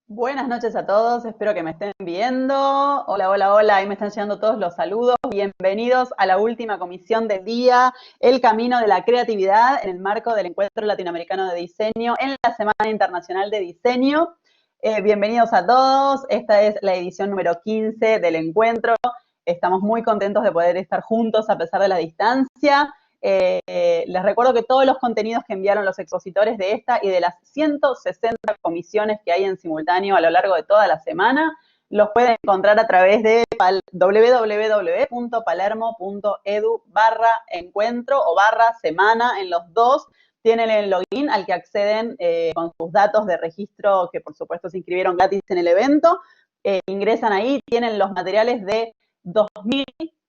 Buenas noches a todos, espero que me estén viendo. Hola, hola, hola, ahí me están llegando todos los saludos. Bienvenidos a la última comisión del día, El Camino de la Creatividad, en el marco del Encuentro Latinoamericano de Diseño en la Semana Internacional de Diseño. Bienvenidos a todos, esta es la edición número 15 del encuentro. Estamos muy contentos de poder estar juntos a pesar de la distancia. Les recuerdo que todos los contenidos que enviaron los expositores de esta y de las 160 comisiones que hay en simultáneo a lo largo de toda la semana, los pueden encontrar a través de www.palermo.edu/encuentro o /semana en los dos. Tienen el login al que acceden con sus datos de registro, que por supuesto se inscribieron gratis en el evento. Ingresan ahí, tienen los materiales de 2000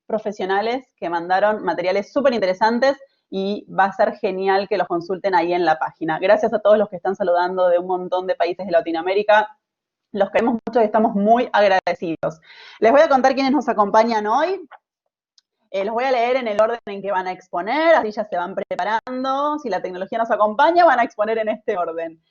profesionales que mandaron materiales súper interesantes y va a ser genial que los consulten ahí en la página. Gracias a todos los que están saludando de un montón de países de Latinoamérica. Los queremos mucho y estamos muy agradecidos. Les voy a contar quiénes nos acompañan hoy. Los voy a leer en el orden en que van a exponer, así ya se van preparando. Si la tecnología nos acompaña, van a exponer en este orden.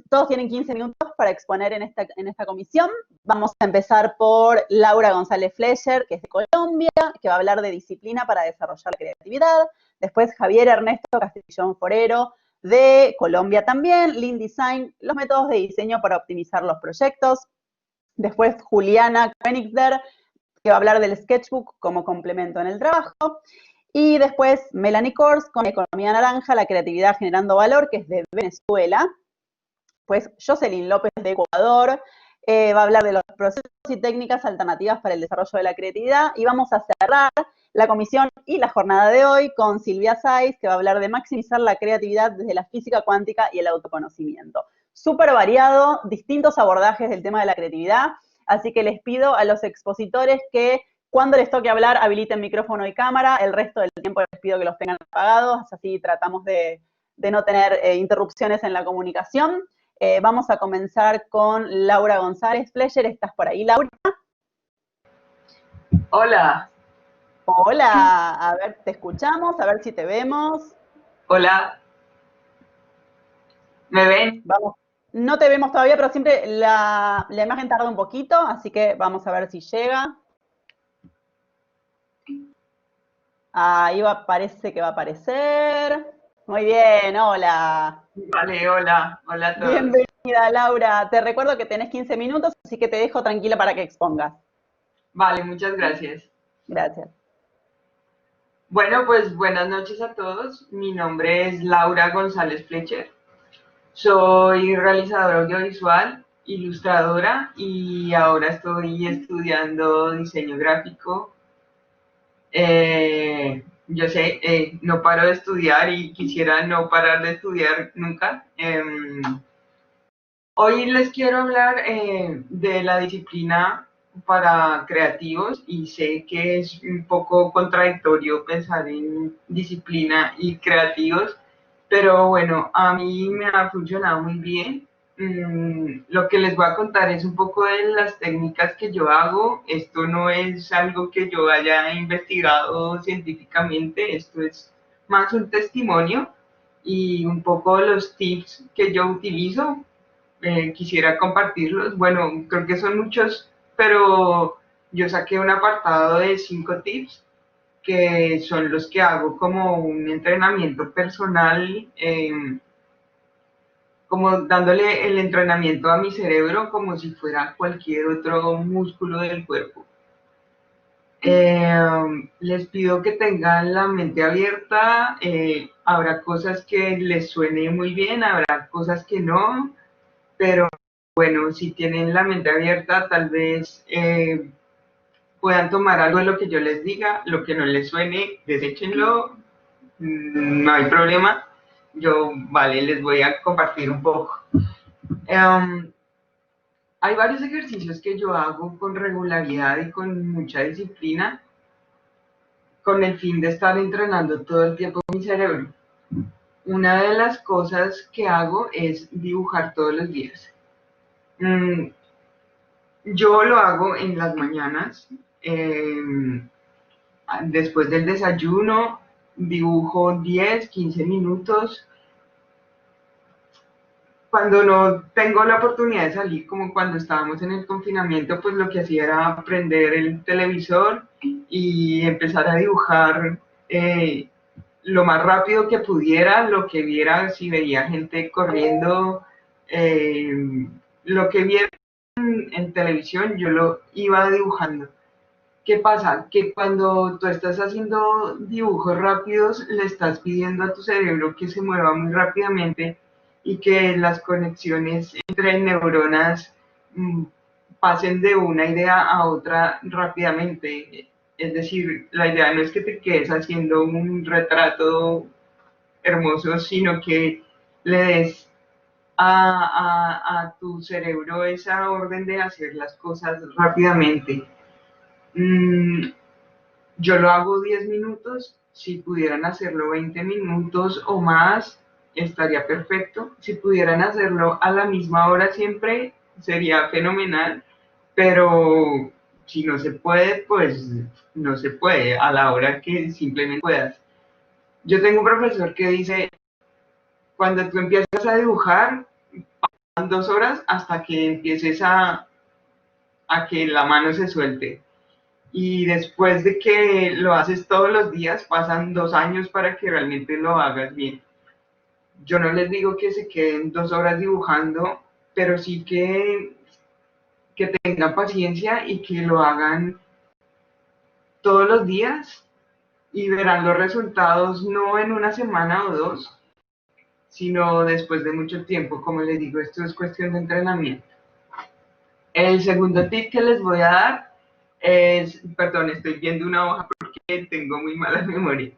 Todos tienen 15 minutos para exponer en esta comisión. Vamos a empezar por Laura González Fleischer, que es de Colombia, que va a hablar de disciplina para desarrollar la creatividad. Después Javier Ernesto Castellón Forero, de Colombia también, Lean Design, los métodos de diseño para optimizar los proyectos. Después Juliana Koenigsberg, que va a hablar del sketchbook como complemento en el trabajo. Y después Melanie Kors con Economía Naranja, la creatividad generando valor, que es de Venezuela. Pues Jocelyn López de Ecuador va a hablar de los procesos y técnicas alternativas para el desarrollo de la creatividad. Y vamos a cerrar la comisión y la jornada de hoy con Silvia Saiz, que va a hablar de maximizar la creatividad desde la física cuántica y el autoconocimiento. Súper variado, distintos abordajes del tema de la creatividad. Así que les pido a los expositores que cuando les toque hablar habiliten micrófono y cámara. El resto del tiempo les pido que los tengan apagados. Así tratamos de no tener interrupciones en la comunicación. Vamos a comenzar con Laura González Fleischer. ¿Estás por ahí, Laura? Hola, Hola, a ver, te escuchamos, a ver si te vemos. hola, ¿me ven? Vamos. No te vemos todavía, pero siempre la imagen tarda un poquito, así que vamos a ver si llega. Ahí va, parece que va a aparecer. Muy bien, hola. Vale, hola, hola a todos. Bienvenida, Laura. Te recuerdo que tenés 15 minutos, así que te dejo tranquila para que expongas. Vale, muchas gracias. Gracias. Bueno, pues buenas noches a todos. Mi nombre es Laura González Fletcher. Soy realizadora audiovisual, ilustradora y ahora estoy estudiando diseño gráfico. Yo sé, no paro de estudiar y quisiera no parar de estudiar nunca. Hoy les quiero hablar de la disciplina para creativos y sé que es un poco contradictorio pensar en disciplina y creativos, pero bueno, a mí me ha funcionado muy bien. Lo que les voy a contar es un poco de las técnicas que yo hago. Esto no es algo que yo haya investigado científicamente, esto es más un testimonio y un poco los tips que yo utilizo. Quisiera compartirlos. Bueno, creo que son muchos, pero yo saqué un apartado de 5 tips que son los que hago como un entrenamiento personal, como dándole el entrenamiento a mi cerebro como si fuera cualquier otro músculo del cuerpo. Les pido que tengan la mente abierta, habrá cosas que les suene muy bien, habrá cosas que no, pero bueno, si tienen la mente abierta, tal vez puedan tomar algo de lo que yo les diga, lo que no les suene, deséchenlo, no hay problema. Yo, vale, les voy a compartir un poco. Hay varios ejercicios que yo hago con regularidad y con mucha disciplina, con el fin de estar entrenando todo el tiempo mi cerebro. Una de las cosas que hago es dibujar todos los días. Yo lo hago en las mañanas, después del desayuno, dibujo 10, 15 minutos. cuando no tengo la oportunidad de salir, como cuando estábamos en el confinamiento, pues lo que hacía era prender el televisor y empezar a dibujar lo más rápido que pudiera, lo que viera, si veía gente corriendo, lo que viera en televisión, yo lo iba dibujando. ¿Qué pasa? Que cuando tú estás haciendo dibujos rápidos, le estás pidiendo a tu cerebro que se mueva muy rápidamente y que las conexiones entre neuronas mm, pasen de una idea a otra rápidamente. Es decir, la idea no es que te quedes haciendo un retrato hermoso, sino que le des a tu cerebro esa orden de hacer las cosas rápidamente. Mm, yo lo hago 10 minutos, si pudieran hacerlo 20 minutos o más, estaría perfecto. Si pudieran hacerlo a la misma hora siempre, sería fenomenal, pero si no se puede, pues no se puede, a la hora que simplemente puedas. Yo tengo un profesor que dice, cuando tú empiezas a dibujar, pasan 2 horas hasta que empieces a que la mano se suelte. Y después de que lo haces todos los días, pasan 2 años para que realmente lo hagas bien. Yo no les digo que se queden 2 horas dibujando, pero sí que tengan paciencia y que lo hagan todos los días y verán los resultados no en una semana o dos, sino después de mucho tiempo. Como les digo, esto es cuestión de entrenamiento. El segundo tip que les voy a dar es, perdón, estoy viendo una hoja porque tengo muy mala memoria.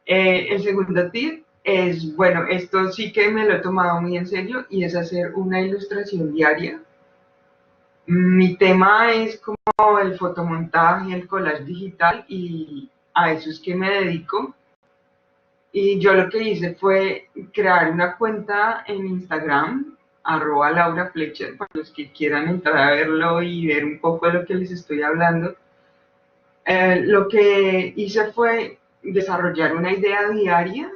El segundo tip es, bueno, esto sí que me lo he tomado muy en serio y es hacer una ilustración diaria. Mi tema es como el fotomontaje, el collage digital y a eso es que me dedico. Y yo lo que hice fue crear una cuenta en Instagram, @Laura Fletcher, para los que quieran entrar a verlo y ver un poco de lo que les estoy hablando. Lo que hice fue desarrollar una idea diaria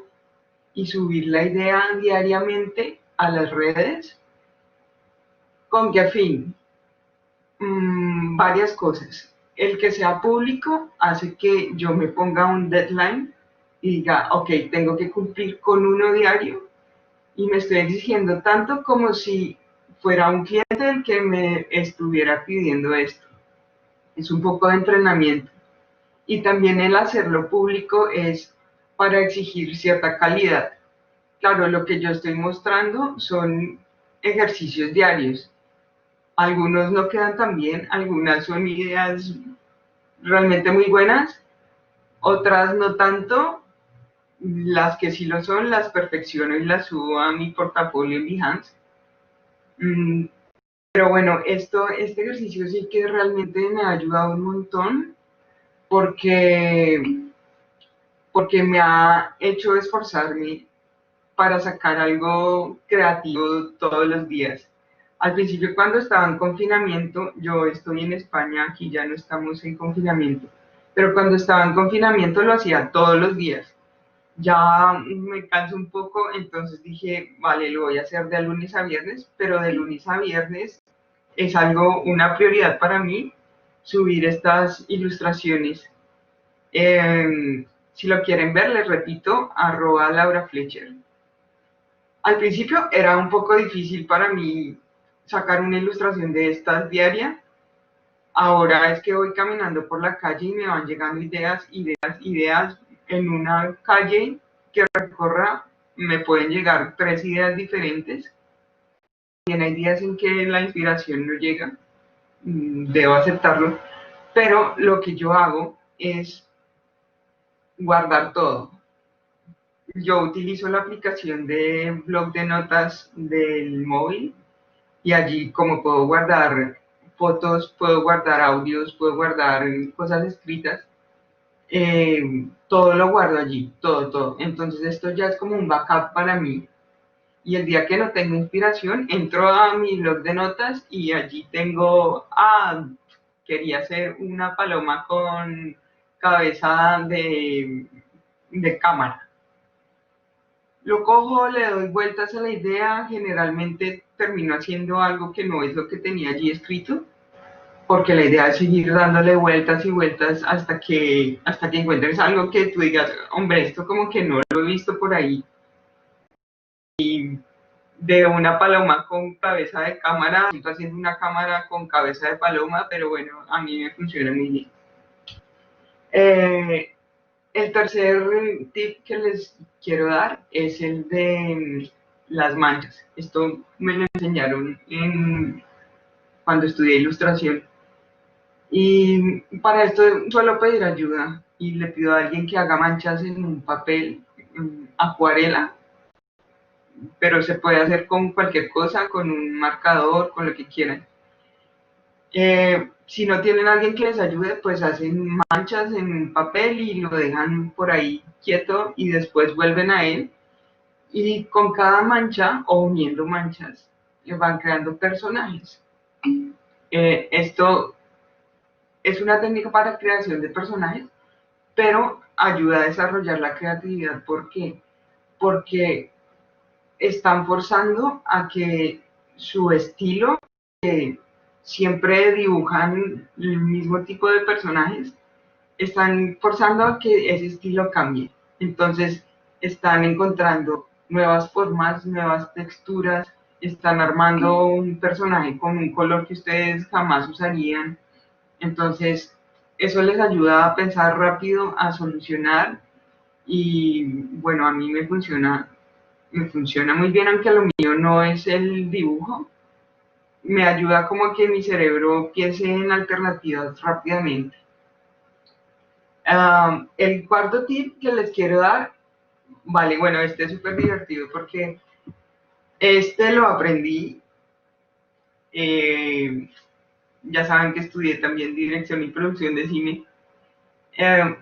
y subir la idea diariamente a las redes. ¿Con qué fin? Varias cosas. El que sea público hace que yo me ponga un deadline y diga, ok, tengo que cumplir con uno diario y me estoy exigiendo tanto como si fuera un cliente el que me estuviera pidiendo esto. Es un poco de entrenamiento. Y también el hacerlo público es para exigir cierta calidad. Claro, lo que yo estoy mostrando son ejercicios diarios. Algunos no quedan tan bien, algunas son ideas realmente muy buenas, otras no tanto. Las que sí lo son, las perfecciono y las subo a mi portafolio en Behance. Pero bueno, este ejercicio sí que realmente me ha ayudado un montón porque, porque me ha hecho esforzarme para sacar algo creativo todos los días. Al principio, cuando estaba en confinamiento, yo estoy en España, aquí ya no estamos en confinamiento, pero cuando estaba en confinamiento lo hacía todos los días. Ya me canso un poco, entonces dije, vale, lo voy a hacer de lunes a viernes, pero de lunes a viernes es algo, una prioridad para mí, subir estas ilustraciones. Si lo quieren ver, les repito, @Laura Fletcher. Al principio era un poco difícil para mí sacar una ilustración de estas diaria. Ahora es que voy caminando por la calle y me van llegando ideas. En una calle que recorra me pueden llegar 3 ideas diferentes. También hay días en que la inspiración no llega, debo aceptarlo, pero lo que yo hago es guardar todo. Yo utilizo la aplicación de blog de notas del móvil y allí como puedo guardar fotos, puedo guardar audios, puedo guardar cosas escritas, todo lo guardo allí, todo. Entonces esto ya es como un backup para mí. Y el día que no tengo inspiración, entro a mi blog de notas y allí tengo, quería hacer una paloma con cabeza de cámara. lo cojo, le doy vueltas a la idea, generalmente termino haciendo algo que no es lo que tenía allí escrito, porque la idea es seguir dándole vueltas y vueltas hasta que encuentres algo que tú digas, hombre, esto como que no lo he visto por ahí. Y de una paloma con cabeza de cámara, estoy haciendo una cámara con cabeza de paloma, pero bueno, a mí me funciona muy bien. El tercer tip que les quiero dar es el de las manchas. Esto me lo enseñaron cuando estudié ilustración. Y para esto suelo pedir ayuda y le pido a alguien que haga manchas en un papel, acuarela, pero se puede hacer con cualquier cosa, con un marcador, con lo que quieran. Si no tienen a alguien que les ayude, pues hacen manchas en un papel y lo dejan por ahí quieto y después vuelven a él. Y con cada mancha o uniendo manchas van creando personajes. Esto es una técnica para creación de personajes, pero ayuda a desarrollar la creatividad. ¿Por qué? Porque están forzando a que su estilo, que siempre dibujan el mismo tipo de personajes, están forzando a que ese estilo cambie. Entonces están encontrando nuevas formas, nuevas texturas, están armando un personaje con un color que ustedes jamás usarían. Entonces eso les ayuda a pensar rápido, a solucionar y bueno, a mí me funciona muy bien, aunque lo mío no es el dibujo. Me ayuda como que mi cerebro piense en alternativas rápidamente. El cuarto tip que les quiero dar, vale, bueno, este es súper divertido porque este lo aprendí, ya saben que estudié también dirección y producción de cine,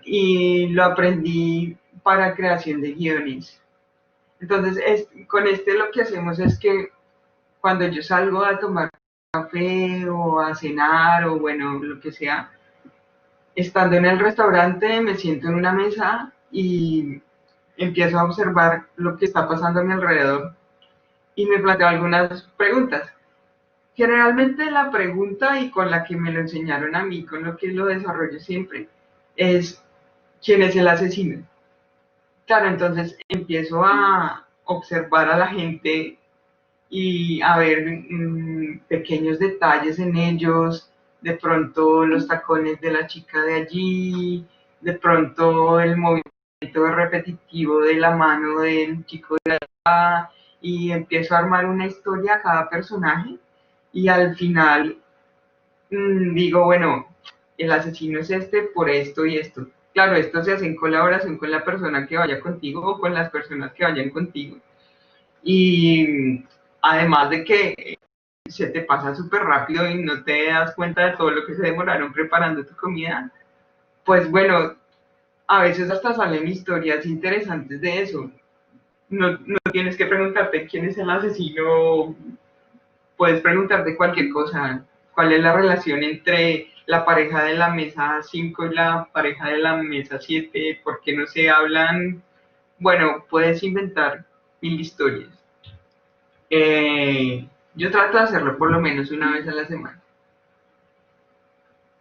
y lo aprendí para creación de guiones. Entonces, con este lo que hacemos es que cuando yo salgo a tomar café o a cenar o bueno, lo que sea, estando en el restaurante me siento en una mesa y empiezo a observar lo que está pasando a mi alrededor y me planteo algunas preguntas. Generalmente la pregunta y con la que me lo enseñaron a mí, con lo que lo desarrollo siempre, es ¿quién es el asesino? Claro, entonces empiezo a observar a la gente y a ver pequeños detalles en ellos, de pronto los tacones de la chica de allí, de pronto el movimiento repetitivo de la mano del chico de allá, y empiezo a armar una historia a cada personaje y al final digo, bueno, el asesino es este por esto y esto. Claro, esto se hace en colaboración con la persona que vaya contigo o con las personas que vayan contigo. Y además de que se te pasa súper rápido y no te das cuenta de todo lo que se demoraron preparando tu comida, pues bueno, a veces hasta salen historias interesantes de eso. No tienes que preguntarte quién es el asesino, puedes preguntarte cualquier cosa, cuál es la relación entre la pareja de la mesa 5 y la pareja de la mesa 7, por qué no se hablan, bueno, puedes inventar mil historias. Yo trato de hacerlo por lo menos una vez a la semana.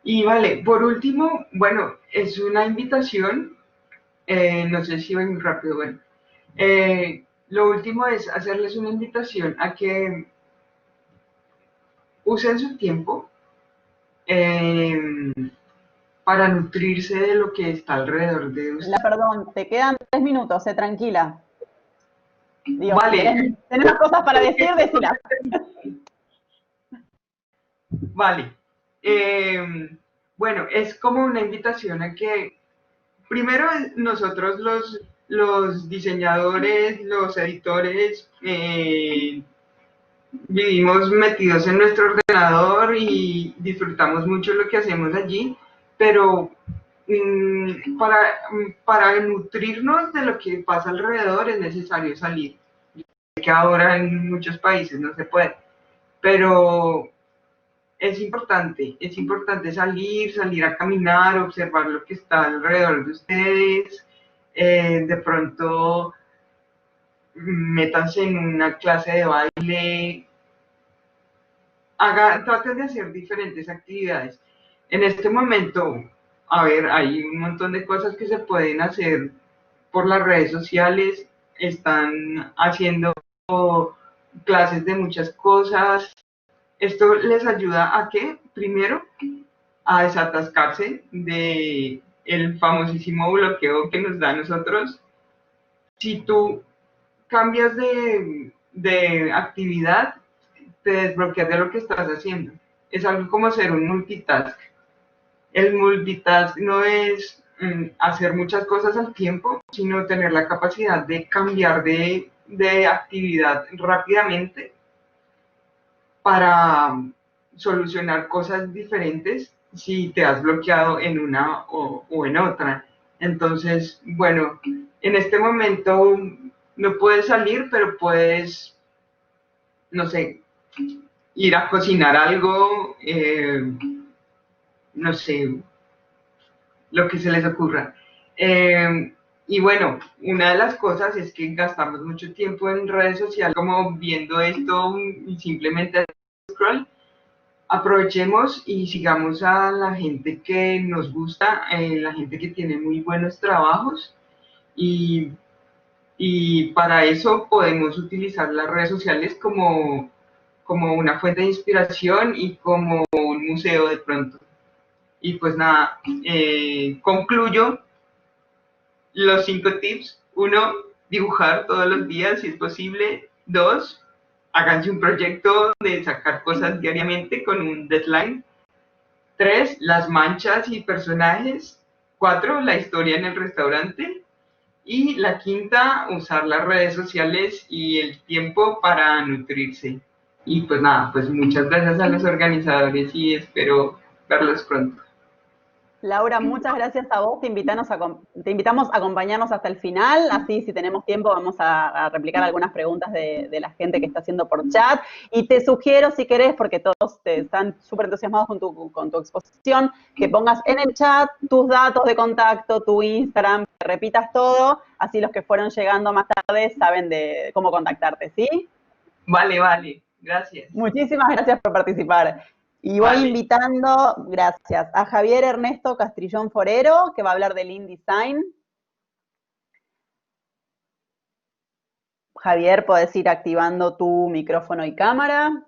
Y vale, por último, bueno, es una invitación, no sé si voy muy rápido, bueno. Lo último es hacerles una invitación a que usen su tiempo para nutrirse de lo que está alrededor de ustedes. Perdón, te quedan 3 minutos, tranquila. Digo, vale. Si tenés más cosas para decir, decilas. Vale. Bueno, es como una invitación a que primero nosotros los diseñadores, los editores, vivimos metidos en nuestro ordenador y disfrutamos mucho lo que hacemos allí, pero para nutrirnos de lo que pasa alrededor es necesario salir. Que ahora en muchos países no se puede, pero es importante salir a caminar, observar lo que está alrededor de ustedes, de pronto métanse en una clase de baile, traten de hacer diferentes actividades. En este momento, a ver, hay un montón de cosas que se pueden hacer por las redes sociales, están haciendo clases de muchas cosas. Esto les ayuda a que, primero, a desatascarse de el famosísimo bloqueo que nos da a nosotros. Si tú cambias de actividad, te desbloqueas de lo que estás haciendo. Es algo como ser un multitask. El multitask no es hacer muchas cosas al tiempo, sino tener la capacidad de cambiar de actividad rápidamente para solucionar cosas diferentes si te has bloqueado en una o en otra. Entonces, bueno, en este momento no puedes salir, pero puedes, no sé, ir a cocinar algo, no sé, lo que se les ocurra. Y bueno, una de las cosas es que gastamos mucho tiempo en redes sociales como viendo esto y simplemente scroll. Aprovechemos y sigamos a la gente que nos gusta, la gente que tiene muy buenos trabajos y, y para eso podemos utilizar las redes sociales como una fuente de inspiración y como un museo de pronto. Y pues nada, concluyo los 5 tips. 1, dibujar todos los días si es posible. 2, háganse un proyecto de sacar cosas diariamente con un deadline. 3, las manchas y personajes. 4, la historia en el restaurante. Y la quinta, usar las redes sociales y el tiempo para nutrirse. Y pues nada, pues muchas gracias a los organizadores y espero verlos pronto. Laura, muchas gracias a vos. Te invitamos a acompañarnos hasta el final. Así, si tenemos tiempo, vamos a replicar algunas preguntas de la gente que está haciendo por chat. Y te sugiero, si querés, porque todos están súper entusiasmados con tu exposición, que pongas en el chat tus datos de contacto, tu Instagram, que repitas todo. Así los que fueron llegando más tarde saben de cómo contactarte, ¿sí? Vale, vale. Gracias. Muchísimas gracias por participar. Y voy Vale. invitando, gracias, a Javier Ernesto Castrillón Forero, que va a hablar del InDesign. Javier, podés ir activando tu micrófono y cámara.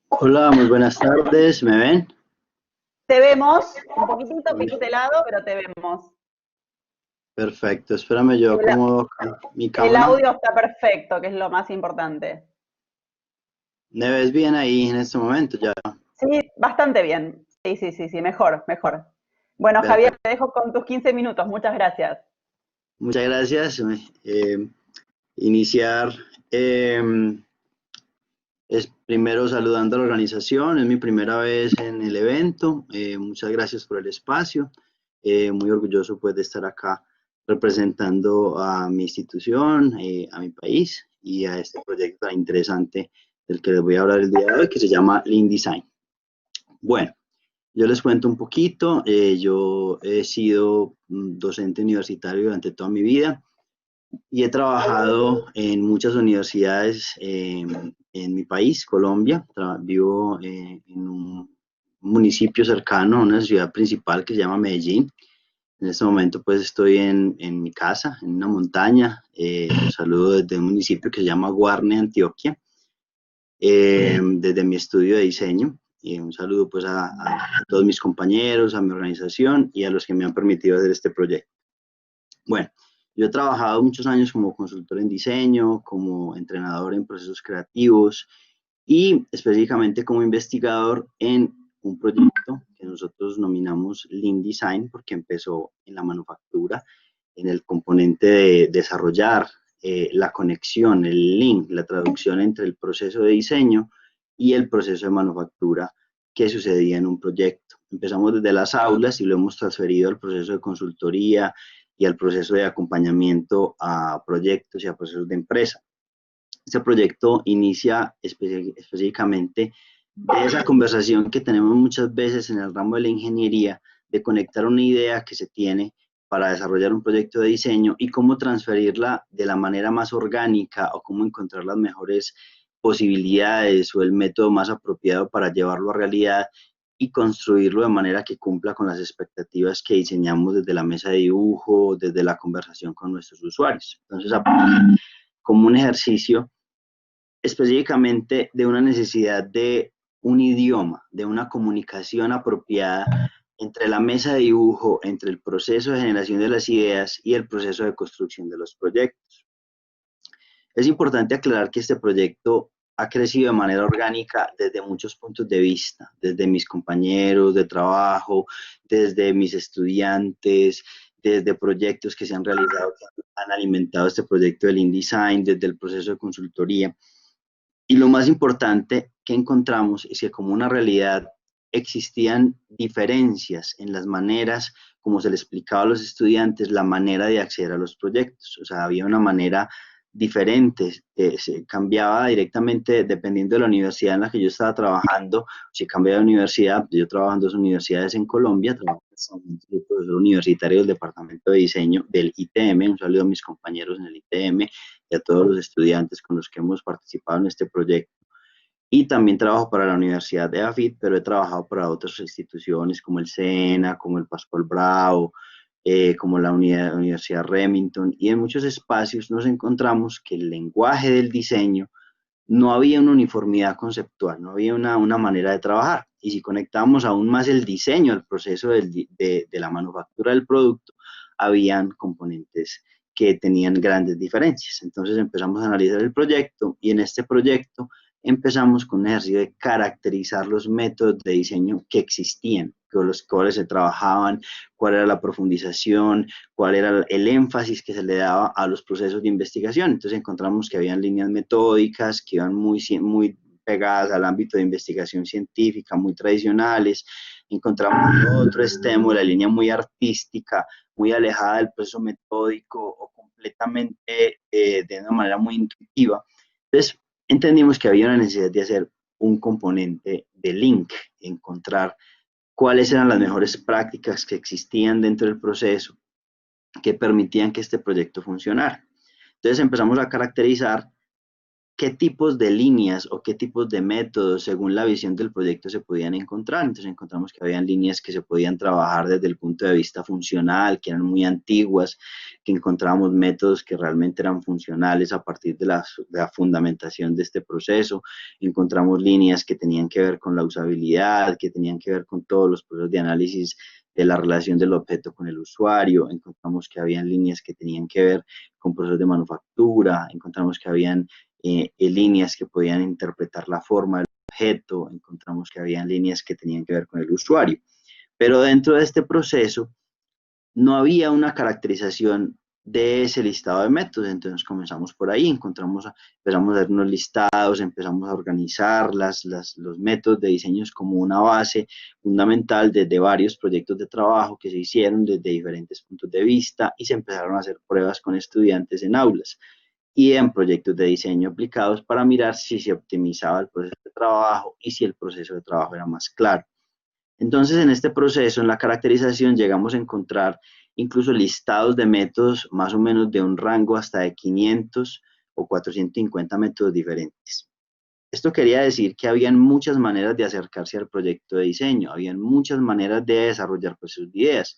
Hola, muy buenas tardes, ¿me ven? Te vemos, un poquitito pixelado, pero te vemos. Perfecto, espérame, yo acomodo mi El cámara. audio está perfecto, que es lo más importante. ¿Me ves bien ahí en este momento ya? Sí, bastante bien. Sí, mejor, mejor. Bueno, Perfecto. Javier, te dejo con tus 15 minutos. Muchas gracias. Muchas gracias. Iniciar es primero saludando a la organización, es mi primera vez en el evento. Muchas gracias por el espacio. Muy orgulloso pues de estar acá representando a mi institución, a mi país y a este proyecto tan interesante del que les voy a hablar el día de hoy, que se llama Lean Design. Bueno, yo les cuento un poquito. Yo he sido docente universitario durante toda mi vida y he trabajado en muchas universidades en mi país, Colombia. Vivo en un municipio cercano a una ciudad principal que se llama Medellín. En este momento pues estoy en mi casa, en una montaña. Los saludo desde un municipio que se llama Guarne, Antioquia, desde mi estudio de diseño. Y un saludo pues a todos mis compañeros, a mi organización y a los que me han permitido hacer este proyecto. Bueno, yo he trabajado muchos años como consultor en diseño, como entrenador en procesos creativos y específicamente como investigador en un proyecto que nosotros nominamos Lean Design porque empezó en la manufactura, en el componente de desarrollar la conexión, el link, la traducción entre el proceso de diseño y el proceso de manufactura que sucedía en un proyecto. Empezamos desde las aulas y lo hemos transferido al proceso de consultoría y al proceso de acompañamiento a proyectos y a procesos de empresa. Este proyecto inicia específicamente de esa conversación que tenemos muchas veces en el ramo de la ingeniería, de conectar una idea que se tiene para desarrollar un proyecto de diseño y cómo transferirla de la manera más orgánica o cómo encontrar las mejores posibilidades o el método más apropiado para llevarlo a realidad y construirlo de manera que cumpla con las expectativas que diseñamos desde la mesa de dibujo, desde la conversación con nuestros usuarios. Entonces, como un ejercicio específicamente de una necesidad de un idioma, de una comunicación apropiada entre la mesa de dibujo, entre el proceso de generación de las ideas y el proceso de construcción de los proyectos. Es importante aclarar que este proyecto ha crecido de manera orgánica desde muchos puntos de vista, desde mis compañeros de trabajo, desde mis estudiantes, desde proyectos que se han realizado, que han alimentado este proyecto del InDesign, desde el proceso de consultoría. Y lo más importante que encontramos es que como una realidad existían diferencias en las maneras, como se le explicaba a los estudiantes, la manera de acceder a los proyectos. O sea, había una manera diferente, se cambiaba directamente dependiendo de la universidad en la que yo estaba trabajando. Si cambiaba de universidad, yo trabajo en 2 universidades en Colombia, trabajo como profesor universitario del Departamento de Diseño del ITM, un saludo a mis compañeros en el ITM y a todos los estudiantes con los que hemos participado en este proyecto. Y también trabajo para la Universidad de AFIT, pero he trabajado para otras instituciones como el SENA, como el Pascual Bravo, como la Universidad Remington, y en muchos espacios nos encontramos que el lenguaje del diseño no había una uniformidad conceptual, no había una manera de trabajar. Y si conectamos aún más el diseño al proceso de la manufactura del producto, habían componentes que tenían grandes diferencias. Entonces empezamos a analizar el proyecto y en este proyecto empezamos con un ejercicio de caracterizar los métodos de diseño que existían, con los cuales se trabajaban, cuál era la profundización, cuál era el énfasis que se le daba a los procesos de investigación. Entonces encontramos que habían líneas metódicas que iban muy pegadas al ámbito de investigación científica, muy tradicionales. Encontramos otro extremo, la línea muy artística, muy alejada del proceso metódico o completamente de una manera muy intuitiva. Entonces, entendimos que había una necesidad de hacer un componente de link, encontrar cuáles eran las mejores prácticas que existían dentro del proceso que permitían que este proyecto funcionara. Entonces empezamos a caracterizar qué tipos de líneas o qué tipos de métodos, según la visión del proyecto, se podían encontrar. Entonces encontramos que habían líneas que se podían trabajar desde el punto de vista funcional, que eran muy antiguas, que encontrábamos métodos que realmente eran funcionales a partir de la fundamentación de este proceso. Encontramos líneas que tenían que ver con la usabilidad, que tenían que ver con todos los procesos de análisis de la relación del objeto con el usuario. Encontramos que habían líneas que tenían que ver con procesos de manufactura. Encontramos que habían líneas que podían interpretar la forma del objeto, encontramos que había líneas que tenían que ver con el usuario. Pero dentro de este proceso no había una caracterización de ese listado de métodos, entonces comenzamos por ahí, empezamos a ver unos listados, empezamos a organizar los métodos de diseños como una base fundamental desde varios proyectos de trabajo que se hicieron desde diferentes puntos de vista y se empezaron a hacer pruebas con estudiantes en aulas y en proyectos de diseño aplicados para mirar si se optimizaba el proceso de trabajo y si el proceso de trabajo era más claro. Entonces, en este proceso, en la caracterización, llegamos a encontrar incluso listados de métodos más o menos de un rango hasta de 500 o 450 métodos diferentes. Esto quería decir que habían muchas maneras de acercarse al proyecto de diseño, habían muchas maneras de desarrollar pues, sus ideas.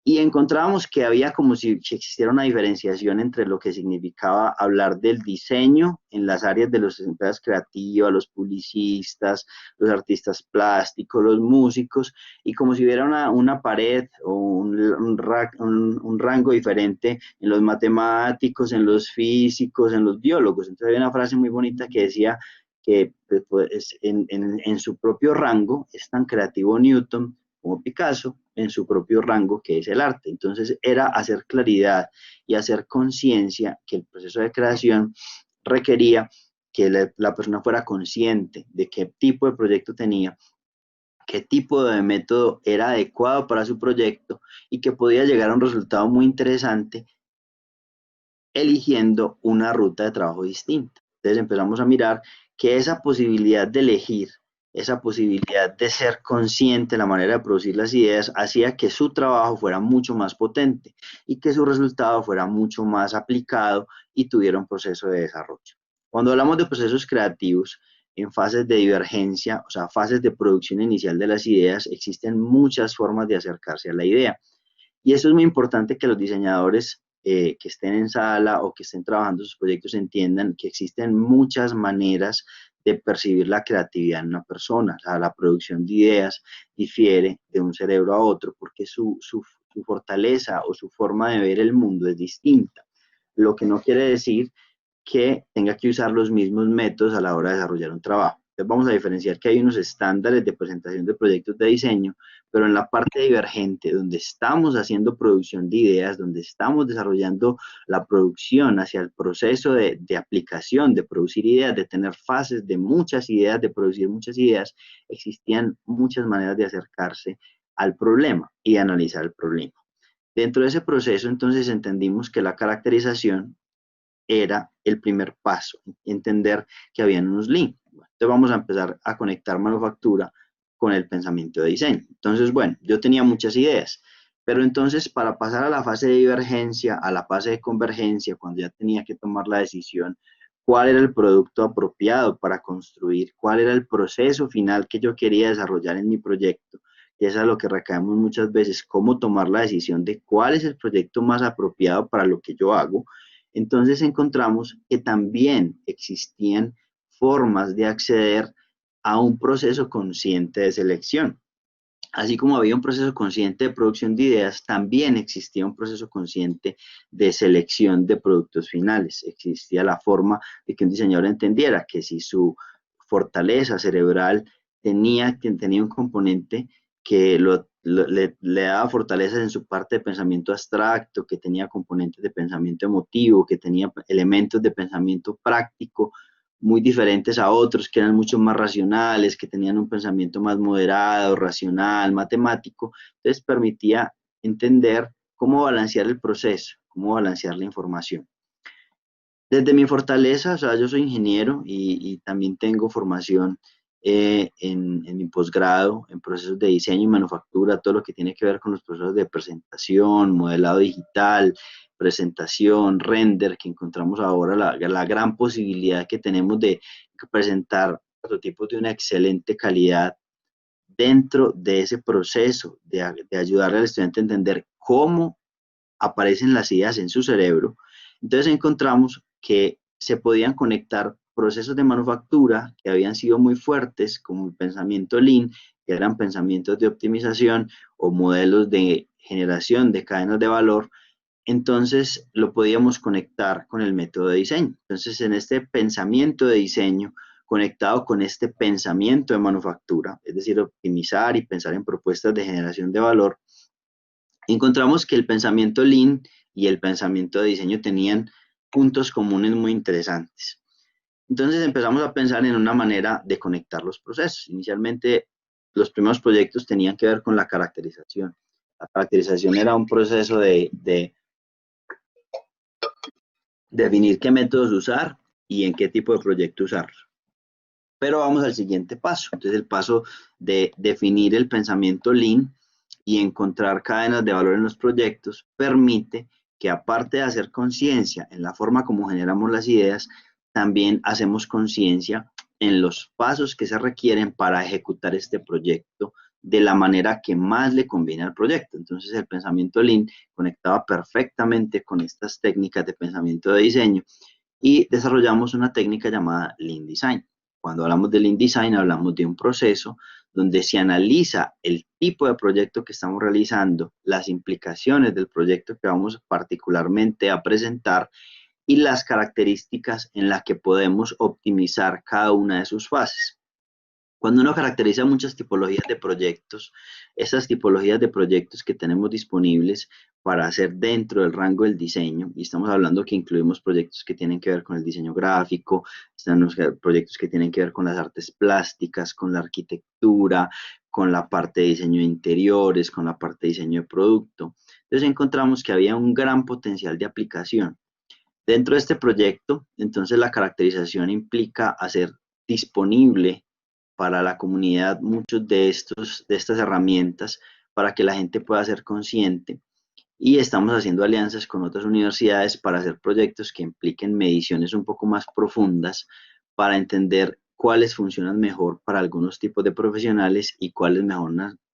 Y encontrábamos que había como si existiera una diferenciación entre lo que significaba hablar del diseño en las áreas de las empresas creativas, los publicistas, los artistas plásticos, los músicos, y como si hubiera una pared o un rango diferente en los matemáticos, en los físicos, en los biólogos. Entonces había una frase muy bonita que decía que pues, en su propio rango es tan creativo Newton como Picasso en su propio rango, que es el arte. Entonces era hacer claridad y hacer conciencia que el proceso de creación requería que la persona fuera consciente de qué tipo de proyecto tenía, qué tipo de método era adecuado para su proyecto y que podía llegar a un resultado muy interesante eligiendo una ruta de trabajo distinta. Entonces empezamos a mirar que esa posibilidad de elegir esa posibilidad de ser consciente de la manera de producir las ideas, hacía que su trabajo fuera mucho más potente y que su resultado fuera mucho más aplicado y tuviera un proceso de desarrollo. Cuando hablamos de procesos creativos, en fases de divergencia, o sea, fases de producción inicial de las ideas, existen muchas formas de acercarse a la idea. Y eso es muy importante que los diseñadores que estén en sala o que estén trabajando sus proyectos entiendan que existen muchas maneras de percibir la creatividad en una persona. O sea, la producción de ideas difiere de un cerebro a otro porque su fortaleza o su forma de ver el mundo es distinta. Lo que no quiere decir que tenga que usar los mismos métodos a la hora de desarrollar un trabajo. Entonces vamos a diferenciar que hay unos estándares de presentación de proyectos de diseño, pero en la parte divergente, donde estamos haciendo producción de ideas, donde estamos desarrollando la producción hacia el proceso de aplicación, de producir ideas, de tener fases de muchas ideas, de producir muchas ideas, existían muchas maneras de acercarse al problema y analizar el problema. Dentro de ese proceso, entonces, entendimos que la caracterización era el primer paso, entender que habían unos links. Bueno, entonces vamos a empezar a conectar manufactura con el pensamiento de diseño. Entonces, bueno, yo tenía muchas ideas, pero entonces para pasar a la fase de divergencia, a la fase de convergencia, cuando ya tenía que tomar la decisión, cuál era el producto apropiado para construir, cuál era el proceso final que yo quería desarrollar en mi proyecto, y eso es a lo que recaemos muchas veces, cómo tomar la decisión de cuál es el proyecto más apropiado para lo que yo hago. Entonces encontramos que también existían formas de acceder a un proceso consciente de selección. Así como había un proceso consciente de producción de ideas, también existía un proceso consciente de selección de productos finales. Existía la forma de que un diseñador entendiera que si su fortaleza cerebral tenía un componente que le daba fortalezas en su parte de pensamiento abstracto, que tenía componentes de pensamiento emotivo, que tenía elementos de pensamiento práctico, muy diferentes a otros que eran mucho más racionales, que tenían un pensamiento más moderado, racional, matemático. Entonces permitía entender cómo balancear el proceso, cómo balancear la información. Desde mi fortaleza, o sea, yo soy ingeniero y también tengo formación en mi posgrado, en procesos de diseño y manufactura, todo lo que tiene que ver con los procesos de presentación, modelado digital, presentación, render, que encontramos ahora la gran posibilidad que tenemos de presentar prototipos de una excelente calidad dentro de ese proceso, de ayudar al estudiante a entender cómo aparecen las ideas en su cerebro. Entonces encontramos que se podían conectar procesos de manufactura que habían sido muy fuertes, como el pensamiento Lean, que eran pensamientos de optimización o modelos de generación de cadenas de valor. Entonces lo podíamos conectar con el método de diseño. Entonces en este pensamiento de diseño conectado con este pensamiento de manufactura, es decir, optimizar y pensar en propuestas de generación de valor, encontramos que el pensamiento Lean y el pensamiento de diseño tenían puntos comunes muy interesantes. Entonces empezamos a pensar en una manera de conectar los procesos. Inicialmente los primeros proyectos tenían que ver con la caracterización. La caracterización era un proceso de definir qué métodos usar y en qué tipo de proyecto usarlos. Pero vamos al siguiente paso. Entonces el paso de definir el pensamiento Lean y encontrar cadenas de valor en los proyectos permite que, aparte de hacer conciencia en la forma como generamos las ideas, también hacemos conciencia en los pasos que se requieren para ejecutar este proyecto de la manera que más le conviene al proyecto. Entonces el pensamiento Lean conectaba perfectamente con estas técnicas de pensamiento de diseño y desarrollamos una técnica llamada Lean Design. Cuando hablamos de Lean Design, hablamos de un proceso donde se analiza el tipo de proyecto que estamos realizando, las implicaciones del proyecto que vamos particularmente a presentar y las características en las que podemos optimizar cada una de sus fases. Cuando uno caracteriza muchas tipologías de proyectos, esas tipologías de proyectos que tenemos disponibles para hacer dentro del rango del diseño, y estamos hablando que incluimos proyectos que tienen que ver con el diseño gráfico, están los proyectos que tienen que ver con las artes plásticas, con la arquitectura, con la parte de diseño de interiores, con la parte de diseño de producto. Entonces encontramos que había un gran potencial de aplicación. Dentro de este proyecto, entonces la caracterización implica hacer disponible para la comunidad muchos de estas herramientas para que la gente pueda ser consciente. Y estamos haciendo alianzas con otras universidades para hacer proyectos que impliquen mediciones un poco más profundas para entender cuáles funcionan mejor para algunos tipos de profesionales y cuáles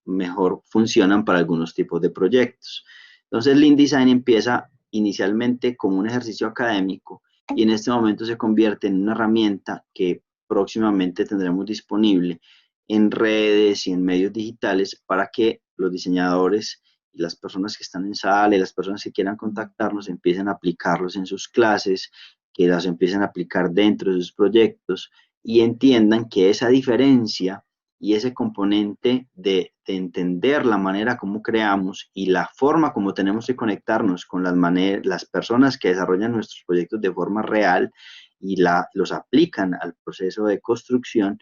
mejor funcionan para algunos tipos de proyectos. Entonces, Lean Design empieza inicialmente como un ejercicio académico y en este momento se convierte en una herramienta que próximamente tendremos disponible en redes y en medios digitales para que los diseñadores y las personas que están en sala y las personas que quieran contactarnos empiecen a aplicarlos en sus clases, que las empiecen a aplicar dentro de sus proyectos y entiendan que esa diferencia y ese componente de entender la manera como creamos y la forma como tenemos que conectarnos con las personas que desarrollan nuestros proyectos de forma real y los aplican al proceso de construcción,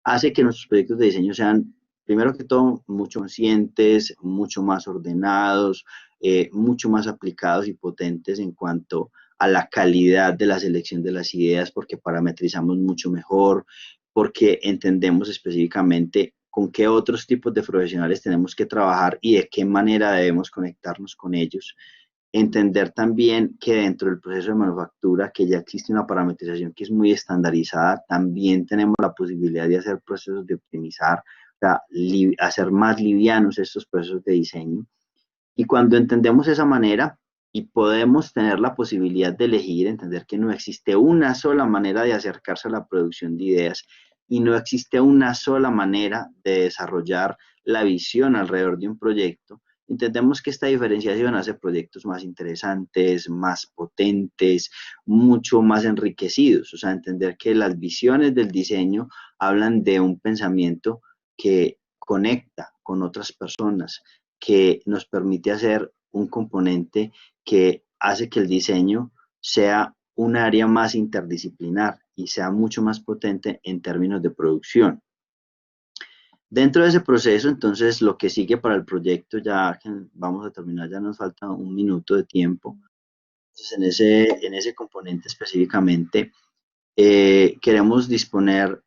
hace que nuestros proyectos de diseño sean, primero que todo, mucho conscientes, mucho más ordenados, mucho más aplicados y potentes en cuanto a la calidad de la selección de las ideas, porque parametrizamos mucho mejor, porque entendemos específicamente con qué otros tipos de profesionales tenemos que trabajar y de qué manera debemos conectarnos con ellos. Entender también que dentro del proceso de manufactura, que ya existe una parametrización que es muy estandarizada, también tenemos la posibilidad de hacer procesos de optimizar, o sea, hacer más livianos estos procesos de diseño. Y cuando entendemos esa manera y podemos tener la posibilidad de elegir, entender que no existe una sola manera de acercarse a la producción de ideas y no existe una sola manera de desarrollar la visión alrededor de un proyecto, entendemos que esta diferenciación hace proyectos más interesantes, más potentes, mucho más enriquecidos. O sea, entender que las visiones del diseño hablan de un pensamiento que conecta con otras personas, que nos permite hacer un componente que hace que el diseño sea un área más interdisciplinar y sea mucho más potente en términos de producción. Dentro de ese proceso, entonces, lo que sigue para el proyecto, ya que vamos a terminar, ya nos falta un minuto de tiempo. Entonces, en ese componente específicamente, queremos disponer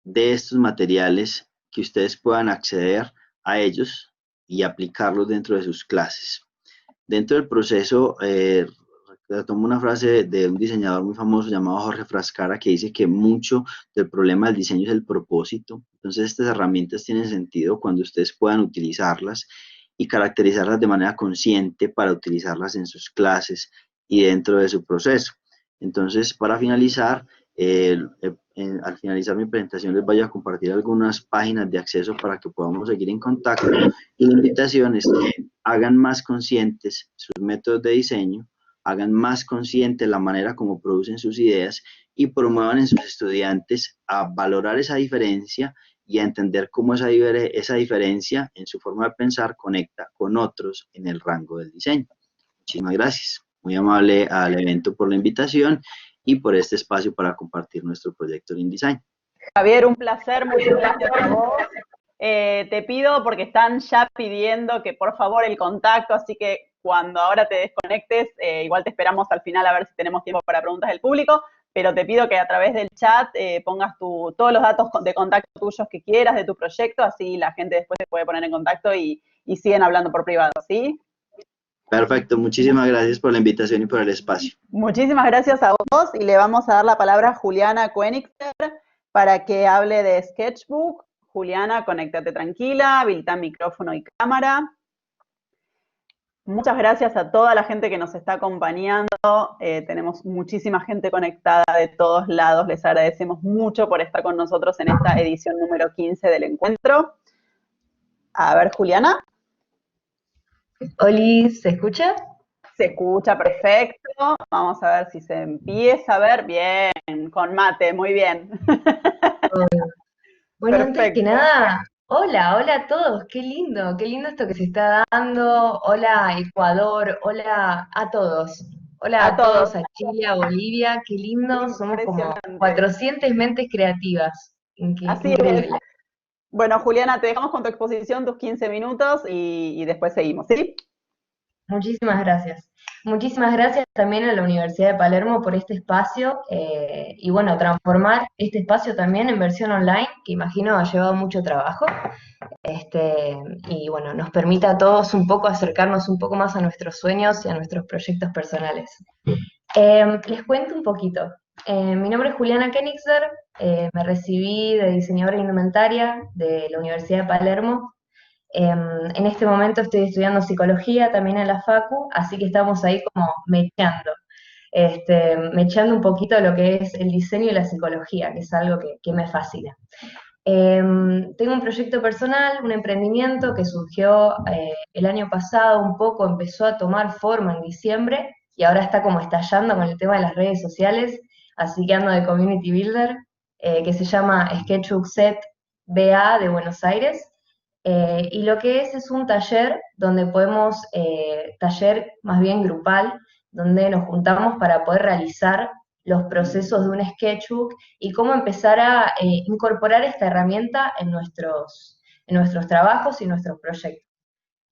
de estos materiales que ustedes puedan acceder a ellos y aplicarlos dentro de sus clases. Dentro del proceso, tomo una frase de un diseñador muy famoso llamado Jorge Frascara que dice que mucho del problema del diseño es el propósito. Entonces, estas herramientas tienen sentido cuando ustedes puedan utilizarlas y caracterizarlas de manera consciente para utilizarlas en sus clases y dentro de su proceso. Entonces, para finalizar, al finalizar mi presentación les voy a compartir algunas páginas de acceso para que podamos seguir en contacto y la invitación es que hagan más conscientes sus métodos de diseño, hagan más consciente la manera como producen sus ideas y promuevan en sus estudiantes a valorar esa diferencia y a entender cómo esa diferencia en su forma de pensar conecta con otros en el rango del diseño. Muchísimas gracias. Muy amable al evento por la invitación y por este espacio para compartir nuestro proyecto Lean Design. Javier, un placer, muchas gracias a vos. Te pido, porque están ya pidiendo que por favor el contacto, así que cuando ahora te desconectes, igual te esperamos al final a ver si tenemos tiempo para preguntas del público, pero te pido que a través del chat pongas todos los datos de contacto tuyos que quieras de tu proyecto, así la gente después se puede poner en contacto y siguen hablando por privado, ¿sí? Perfecto, muchísimas gracias por la invitación y por el espacio. Muchísimas gracias a vos y le vamos a dar la palabra a Juliana Koenigser para que hable de Sketchbook. Juliana, conéctate tranquila, habilita micrófono y cámara. Muchas gracias a toda la gente que nos está acompañando. Tenemos muchísima gente conectada de todos lados. Les agradecemos mucho por estar con nosotros en esta edición número 15 del encuentro. A ver, Juliana. Oli, ¿se escucha? Se escucha perfecto. Vamos a ver si se empieza a ver bien. Con mate, muy bien. Bueno, Perfecto. antes que nada, hola a todos, qué lindo esto que se está dando. Hola Ecuador, hola a todos. Hola a todos, a Chile, a Bolivia, qué lindo, somos como 400 mentes creativas. Así es. Bueno, Juliana, te dejamos con tu exposición, tus 15 minutos y después seguimos, ¿sí? Muchísimas gracias. Muchísimas gracias también a la Universidad de Palermo por este espacio y bueno, transformar este espacio también en versión online, que imagino ha llevado mucho trabajo. Este, y bueno, nos permite a todos un poco acercarnos un poco más a nuestros sueños y a nuestros proyectos personales. Les cuento un poquito. Mi nombre es Juliana Koenigsberg, me recibí de diseñadora de indumentaria de la Universidad de Palermo. En este momento estoy estudiando psicología también en la Facu, así que estamos ahí como mechando un poquito lo que es el diseño y la psicología, que es algo que me fascina. Tengo un proyecto personal, un emprendimiento que surgió el año pasado un poco, empezó a tomar forma en diciembre y ahora está como estallando con el tema de las redes sociales, así que ando de community builder, que se llama Sketchbook Set BA de Buenos Aires. Y lo que es un taller donde podemos, taller más bien grupal, donde nos juntamos para poder realizar los procesos de un sketchbook y cómo empezar a incorporar esta herramienta en nuestros trabajos y nuestros proyectos.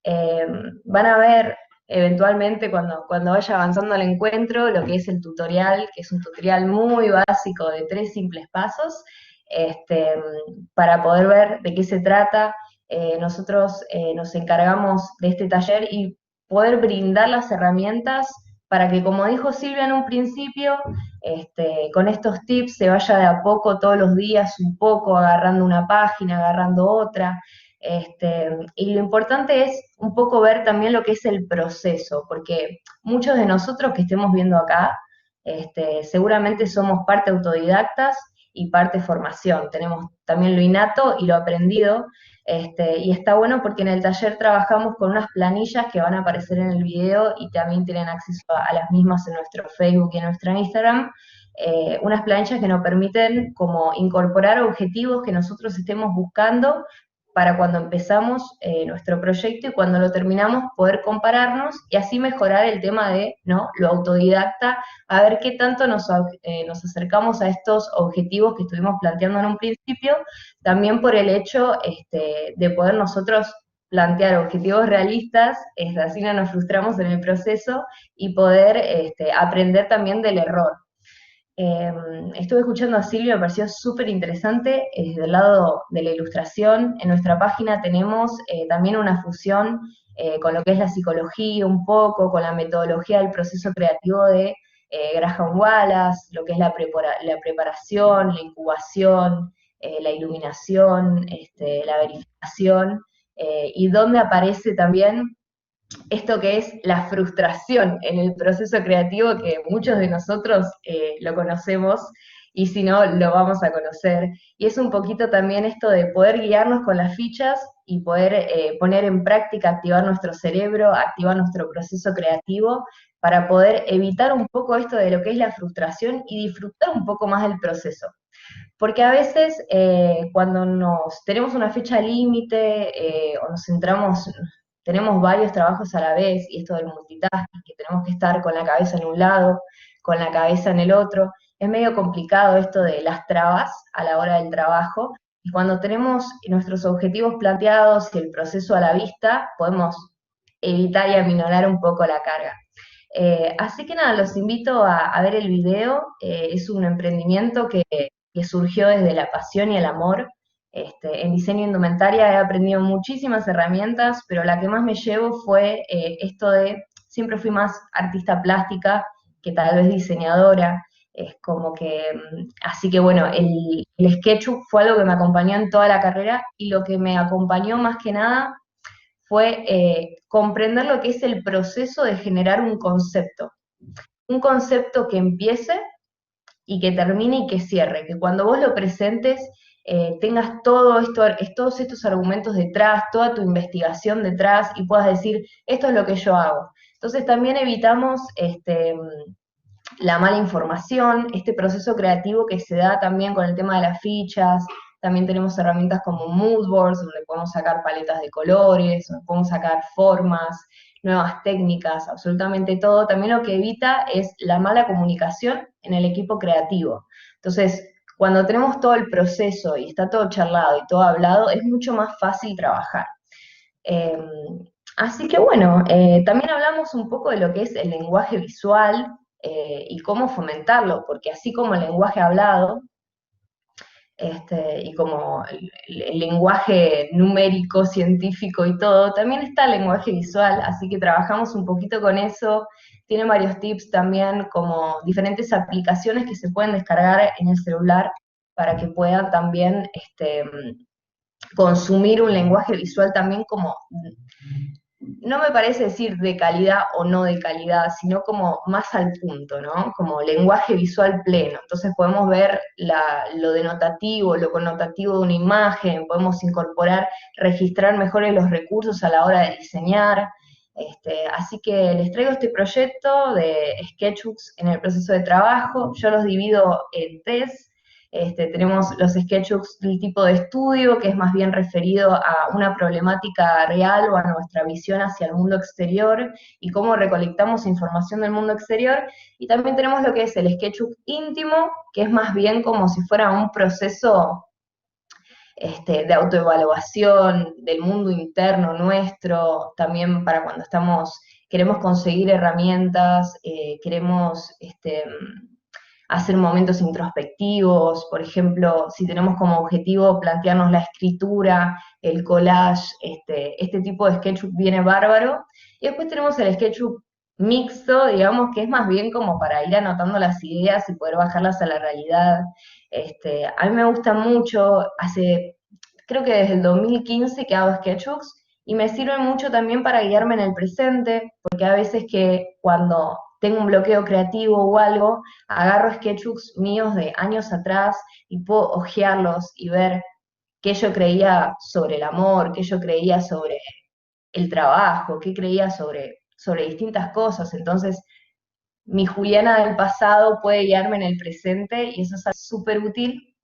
Eh, Van a ver eventualmente cuando vaya avanzando el encuentro lo que es el tutorial, que es un tutorial muy básico de 3 simples pasos, este, para poder ver de qué se trata. Nosotros nos encargamos de este taller y poder brindar las herramientas para que, como dijo Silvia en un principio, con estos tips se vaya de a poco todos los días un poco agarrando una página, agarrando otra, y lo importante es un poco ver también lo que es el proceso, porque muchos de nosotros que estemos viendo acá, seguramente somos parte autodidactas y parte formación. Tenemos también lo innato y lo aprendido, y está bueno porque en el taller trabajamos con unas planillas que van a aparecer en el video y también tienen acceso a las mismas en nuestro Facebook y en nuestro Instagram. Unas planillas que nos permiten como incorporar objetivos que nosotros estemos buscando para cuando empezamos nuestro proyecto y cuando lo terminamos poder compararnos y así mejorar el tema de, ¿no?, lo autodidacta, a ver qué tanto nos acercamos a estos objetivos que estuvimos planteando en un principio, también por el hecho de poder nosotros plantear objetivos realistas, así no nos frustramos en el proceso y poder aprender también del error. Estuve escuchando a Silvia, me pareció súper interesante del lado de la ilustración. En nuestra página tenemos también una fusión con lo que es la psicología un poco, con la metodología del proceso creativo de Graham Wallace, lo que es la preparación, la incubación, la iluminación, la verificación, y donde aparece también esto que es la frustración en el proceso creativo, que muchos de nosotros lo conocemos y si no, lo vamos a conocer. Y es un poquito también esto de poder guiarnos con las fichas y poder poner en práctica, activar nuestro cerebro, activar nuestro proceso creativo para poder evitar un poco esto de lo que es la frustración y disfrutar un poco más del proceso. Porque a veces cuando tenemos una fecha límite o nos centramos, tenemos varios trabajos a la vez, y esto del multitasking, que tenemos que estar con la cabeza en un lado, con la cabeza en el otro, es medio complicado esto de las trabas a la hora del trabajo, y cuando tenemos nuestros objetivos planteados y el proceso a la vista, podemos evitar y aminorar un poco la carga. Así que nada, los invito a ver el video, es un emprendimiento que surgió desde la pasión y el amor. En diseño indumentaria he aprendido muchísimas herramientas, pero la que más me llevo fue esto de, siempre fui más artista plástica que tal vez diseñadora, es como que, así que bueno, el sketchbook fue algo que me acompañó en toda la carrera y lo que me acompañó más que nada fue comprender lo que es el proceso de generar un concepto que empiece y que termine y que cierre, que cuando vos lo presentes tengas todos estos argumentos detrás, toda tu investigación detrás y puedas decir, esto es lo que yo hago. Entonces también evitamos la mala información, este proceso creativo que se da también con el tema de las fichas. También tenemos herramientas como mood boards, donde podemos sacar paletas de colores, donde podemos sacar formas, nuevas técnicas, absolutamente todo. También lo que evita es la mala comunicación en el equipo creativo. Entonces, cuando tenemos todo el proceso y está todo charlado y todo hablado, es mucho más fácil trabajar. Así que bueno, también hablamos un poco de lo que es el lenguaje visual y cómo fomentarlo, porque así como el lenguaje hablado, y como el lenguaje numérico, científico y todo, también está el lenguaje visual, así que trabajamos un poquito con eso. Tiene varios tips también, como diferentes aplicaciones que se pueden descargar en el celular para que puedan también consumir un lenguaje visual también como no me parece decir de calidad o no de calidad, sino como más al punto, ¿no? Como lenguaje visual pleno. Entonces podemos ver lo denotativo, lo connotativo de una imagen, podemos incorporar, registrar mejores los recursos a la hora de diseñar. Así que les traigo este proyecto de sketchbooks en el proceso de trabajo. Yo los divido en tres. Tenemos los sketchbooks del tipo de estudio, que es más bien referido a una problemática real o a nuestra visión hacia el mundo exterior y cómo recolectamos información del mundo exterior. Y también tenemos lo que es el sketchbook íntimo, que es más bien como si fuera un proceso de autoevaluación del mundo interno nuestro, también para cuando queremos conseguir herramientas, queremos hacer momentos introspectivos, por ejemplo, si tenemos como objetivo plantearnos la escritura, el collage, este tipo de sketchbook viene bárbaro. Y después tenemos el sketchbook mixto, digamos, que es más bien como para ir anotando las ideas y poder bajarlas a la realidad. A mí me gusta mucho, creo que desde el 2015 que hago sketchbooks, y me sirven mucho también para guiarme en el presente, porque a veces que cuando tengo un bloqueo creativo o algo, agarro sketchbooks míos de años atrás y puedo hojearlos y ver qué yo creía sobre el amor, qué yo creía sobre el trabajo, qué creía sobre distintas cosas. Entonces, mi Juliana del pasado puede guiarme en el presente y eso es súper útil.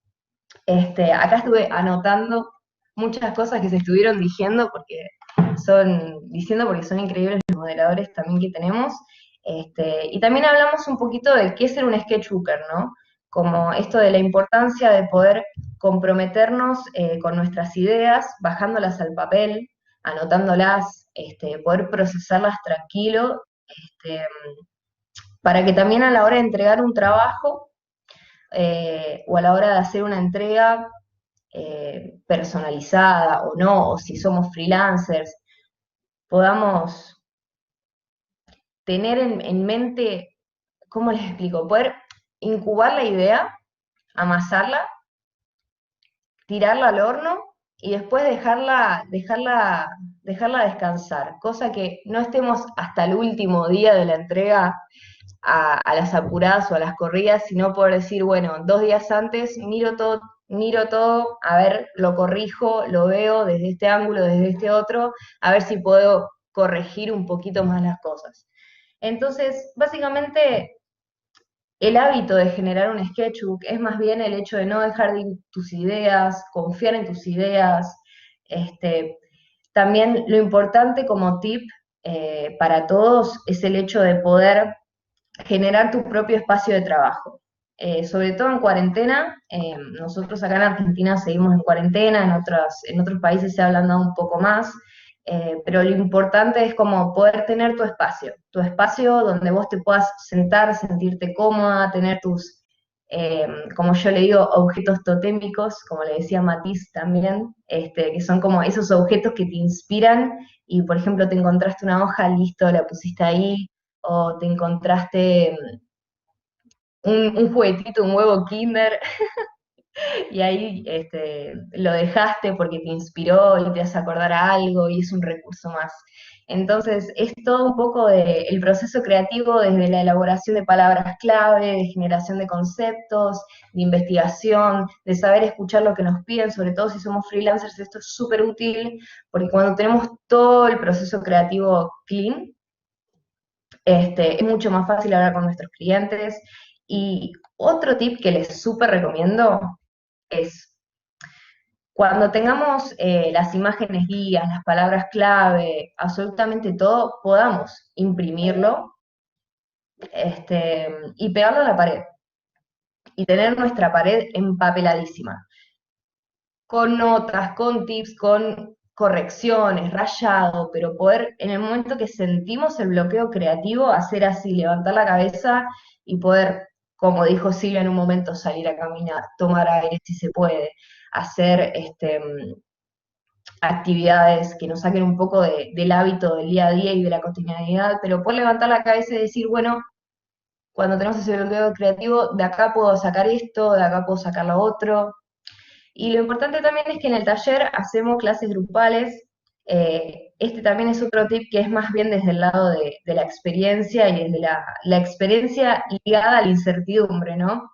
Acá estuve anotando muchas cosas que se estuvieron diciendo porque son increíbles los modeladores también que tenemos. Y también hablamos un poquito de qué es ser un sketchbooker, ¿no? Como esto de la importancia de poder comprometernos con nuestras ideas, bajándolas al papel, anotándolas, poder procesarlas tranquilo, para que también a la hora de entregar un trabajo o a la hora de hacer una entrega personalizada o no, o si somos freelancers, podamos tener en mente, ¿cómo les explico? Poder incubar la idea, amasarla, tirarla al horno y después dejarla descansar, cosa que no estemos hasta el último día de la entrega a las apuradas o a las corridas, sino poder decir, bueno, 2 días antes miro todo, a ver, lo corrijo, lo veo desde este ángulo, desde este otro, a ver si puedo corregir un poquito más las cosas. Entonces, básicamente, el hábito de generar un sketchbook es más bien el hecho de no dejar de ir tus ideas, confiar en tus ideas. También lo importante como tip para todos es el hecho de poder generar tu propio espacio de trabajo. Sobre todo en cuarentena, nosotros acá en Argentina seguimos en cuarentena, en otros países se ha ablandado un poco más, pero lo importante es como poder tener tu espacio donde vos te puedas sentar, sentirte cómoda, tener como yo le digo, objetos totémicos, como le decía Matisse también, que son como esos objetos que te inspiran y, por ejemplo, te encontraste una hoja, listo, la pusiste ahí, o te encontraste un juguetito, un huevo Kinder, y ahí lo dejaste porque te inspiró y te hace acordar a algo y es un recurso más. Entonces, es todo un poco el proceso creativo desde la elaboración de palabras clave, de generación de conceptos, de investigación, de saber escuchar lo que nos piden, sobre todo si somos freelancers, esto es súper útil, porque cuando tenemos todo el proceso creativo clean, es mucho más fácil hablar con nuestros clientes. Y otro tip que les súper recomiendo es cuando tengamos las imágenes guías, las palabras clave, absolutamente todo, podamos imprimirlo y pegarlo a la pared y tener nuestra pared empapeladísima, con notas, con tips, con correcciones, rayado, pero poder, en el momento que sentimos el bloqueo creativo, hacer así, levantar la cabeza y poder, como dijo Silvia en un momento, salir a caminar, tomar aire si se puede, hacer actividades que nos saquen un poco del hábito del día a día y de la cotidianidad, pero poder levantar la cabeza y decir, bueno, cuando tenemos ese bloqueo creativo, de acá puedo sacar esto, de acá puedo sacar lo otro. Y lo importante también es que en el taller hacemos clases grupales. Este también es otro tip que es más bien desde el lado de la experiencia y desde la experiencia ligada a la incertidumbre, ¿no?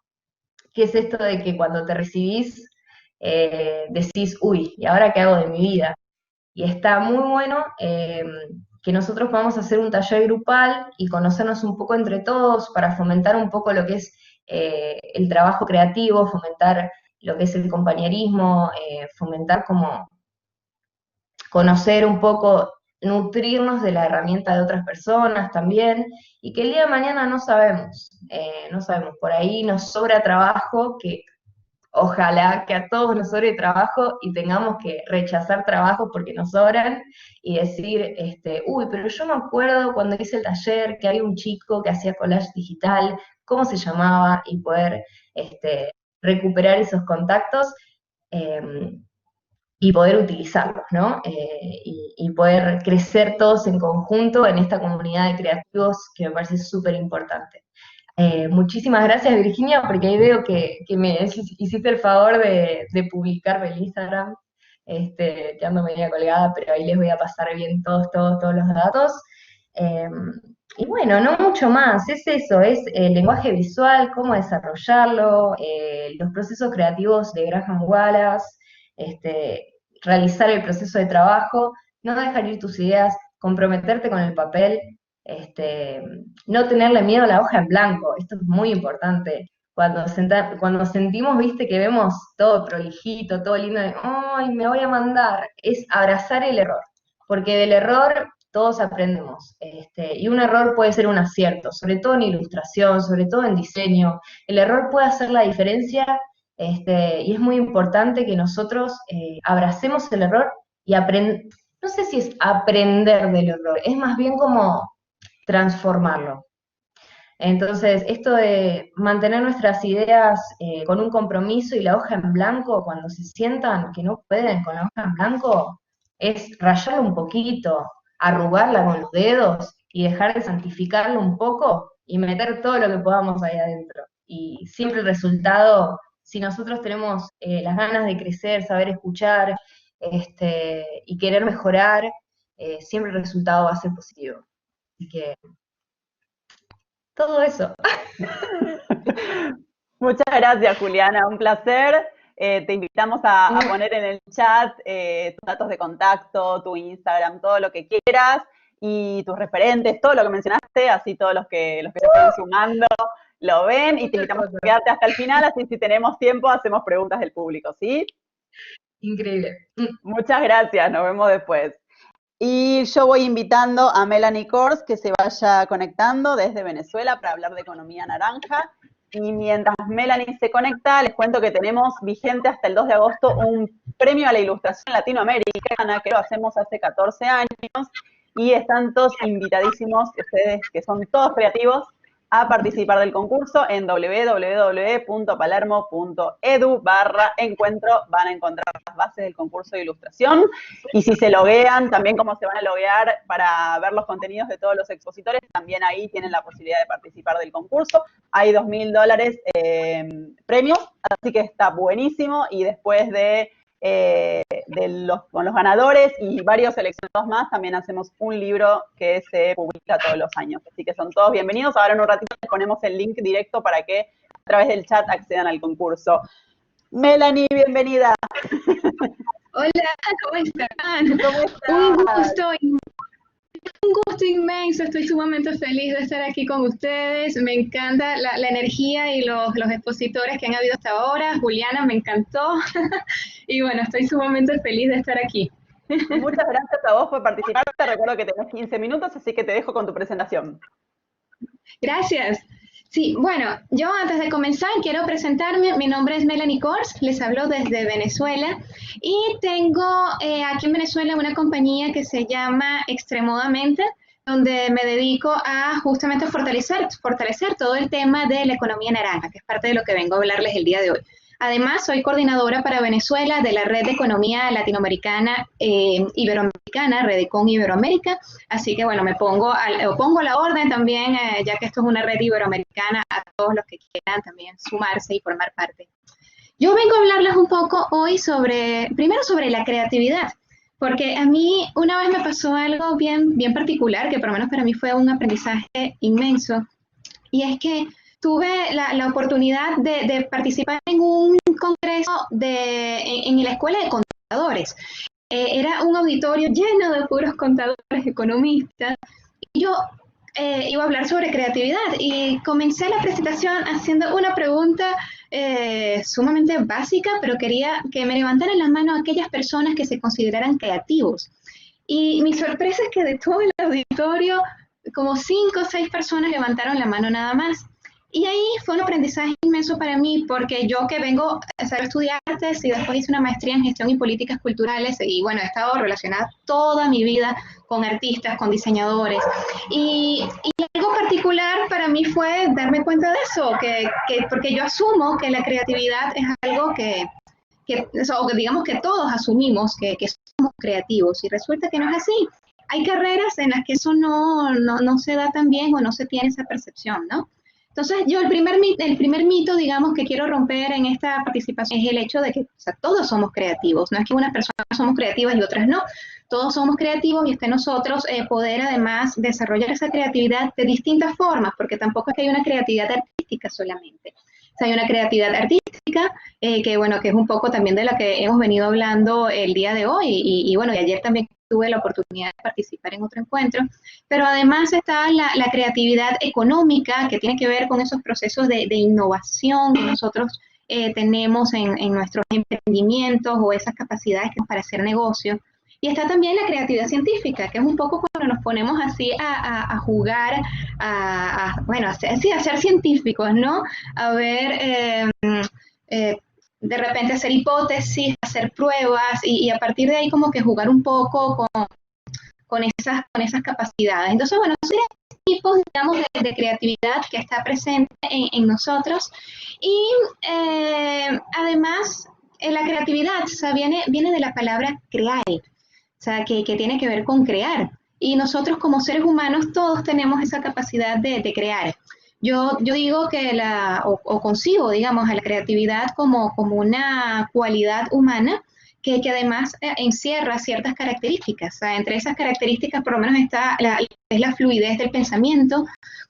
¿Qué es esto de que cuando te recibís decís, uy, ¿y ahora qué hago de mi vida? Y está muy bueno que nosotros podamos hacer un taller grupal y conocernos un poco entre todos para fomentar un poco lo que es el trabajo creativo, fomentar lo que es el compañerismo, fomentar como conocer un poco, nutrirnos de la herramienta de otras personas también, y que el día de mañana no sabemos, por ahí nos sobra trabajo, que ojalá que a todos nos sobre trabajo y tengamos que rechazar trabajos porque nos sobran y decir, uy, pero yo me acuerdo cuando hice el taller que había un chico que hacía collage digital, cómo se llamaba, y poder recuperar esos contactos eh, y poder utilizarlos, ¿no? Y poder crecer todos en conjunto en esta comunidad de creativos que me parece súper importante. Muchísimas gracias, Virginia, porque ahí veo que me hiciste el favor de publicarme el Instagram, que ando media colgada, pero ahí les voy a pasar bien todos los datos. Eh, y bueno, no mucho más, es eso, es el lenguaje visual, cómo desarrollarlo, los procesos creativos de Graham Wallace, realizar el proceso de trabajo, no dejar ir tus ideas, comprometerte con el papel, este, no tenerle miedo a la hoja en blanco, esto es muy importante. Cuando sentimos, viste, que vemos todo prolijito, todo lindo, de, ¡ay, me voy a mandar! Es abrazar el error, porque del error todos aprendemos. Y un error puede ser un acierto, sobre todo en ilustración, sobre todo en diseño. El error puede hacer la diferencia, y es muy importante que nosotros abracemos el error y no sé si es aprender del error, es más bien como transformarlo. Entonces, esto de mantener nuestras ideas con un compromiso y la hoja en blanco, cuando se sientan que no pueden con la hoja en blanco, es rayarlo un poquito, arrugarla con los dedos y dejar de santificarlo un poco y meter todo lo que podamos ahí adentro. Y siempre el resultado, si nosotros tenemos las ganas de crecer, saber escuchar y querer mejorar, siempre el resultado va a ser positivo. Así que todo eso. Muchas gracias, Juliana, un placer. Te invitamos a poner en el chat tus datos de contacto, tu Instagram, todo lo que quieras, y tus referentes, todo lo que mencionaste, así todos los que se estén sumando lo ven, y te invitamos a quedarte hasta el final, así si tenemos tiempo hacemos preguntas del público, ¿sí? Increíble. Muchas gracias, nos vemos después. Y yo voy invitando a Melanie Kors que se vaya conectando desde Venezuela para hablar de economía naranja. Y mientras Melanie se conecta, les cuento que tenemos vigente hasta el 2 de agosto un premio a la ilustración latinoamericana que lo hacemos hace 14 años y están todos invitadísimos, ustedes que son todos creativos, a participar del concurso en www.palermo.edu/encuentro. Van a encontrar las bases del concurso de ilustración y si se loguean, también cómo se van a loguear para ver los contenidos de todos los expositores, también ahí tienen la posibilidad de participar del concurso. Hay $2.000 premios, así que está buenísimo y después con los ganadores y varios seleccionados más, también hacemos un libro que se publica todos los años. Así que son todos bienvenidos. Ahora en un ratito les ponemos el link directo para que a través del chat accedan al concurso. Melanie, bienvenida. Hola, ¿cómo están? ¿Cómo estás? Un gusto inmenso, estoy sumamente feliz de estar aquí con ustedes, me encanta la energía y los expositores que han habido hasta ahora, Juliana me encantó y bueno, estoy sumamente feliz de estar aquí. Muchas gracias a vos por participar, te recuerdo que tenés 15 minutos, así que te dejo con tu presentación. Gracias. Sí, bueno, yo antes de comenzar quiero presentarme. Mi nombre es Melanie Kors, les hablo desde Venezuela y tengo aquí en Venezuela una compañía que se llama Extremodamente, donde me dedico a justamente fortalecer todo el tema de la economía naranja, que es parte de lo que vengo a hablarles el día de hoy. Además, soy coordinadora para Venezuela de la Red de Economía Latinoamericana Iberoamericana, Redecon Iberoamérica, así que bueno, pongo a la orden también, ya que esto es una red iberoamericana, a todos los que quieran también sumarse y formar parte. Yo vengo a hablarles un poco hoy primero sobre la creatividad, porque a mí una vez me pasó algo bien particular, que por lo menos para mí fue un aprendizaje inmenso, y es que tuve la oportunidad de participar en un congreso en la escuela de contadores. Era un auditorio lleno de puros contadores, economistas, y yo iba a hablar sobre creatividad y comencé la presentación haciendo una pregunta sumamente básica, pero quería que me levantaran las manos aquellas personas que se consideraran creativos. Y mi sorpresa es que de todo el auditorio, como 5 o 6 personas levantaron la mano nada más. Y ahí fue un aprendizaje inmenso para mí, porque yo que vengo a estudiar artes y después hice una maestría en gestión y políticas culturales, y bueno, he estado relacionada toda mi vida con artistas, con diseñadores. Y algo particular para mí fue darme cuenta de eso, porque yo asumo que la creatividad es algo o que digamos que todos asumimos que somos creativos, y resulta que no es así. Hay carreras en las que eso no se da tan bien o no se tiene esa percepción, ¿no? Entonces, yo el primer mito, digamos, que quiero romper en esta participación es el hecho de que, o sea, todos somos creativos. No es que unas personas somos creativas y otras no. Todos somos creativos y está en nosotros poder, además, desarrollar esa creatividad de distintas formas, porque tampoco es que hay una creatividad artística solamente. O sea, hay una creatividad artística que, bueno, que es un poco también de la que hemos venido hablando el día de hoy. Y bueno, y ayer también tuve la oportunidad de participar en otro encuentro, pero además está la creatividad económica, que tiene que ver con esos procesos de innovación que nosotros tenemos en nuestros emprendimientos o esas capacidades para hacer negocio. Y está también la creatividad científica, que es un poco cuando nos ponemos así a jugar, bueno, a ser científicos, ¿no? A ver, de repente hacer hipótesis, hacer pruebas y a partir de ahí como que jugar un poco con esas capacidades. Entonces, bueno, son tipos, digamos, de creatividad que está presente en nosotros. Y además, la creatividad, o sea, viene de la palabra creare, o sea, que tiene que ver con crear. Y nosotros como seres humanos todos tenemos esa capacidad de crear. Yo digo que o concibo, digamos, a la creatividad como una cualidad humana que además encierra ciertas características. O sea, entre esas características por lo menos está la fluidez del pensamiento,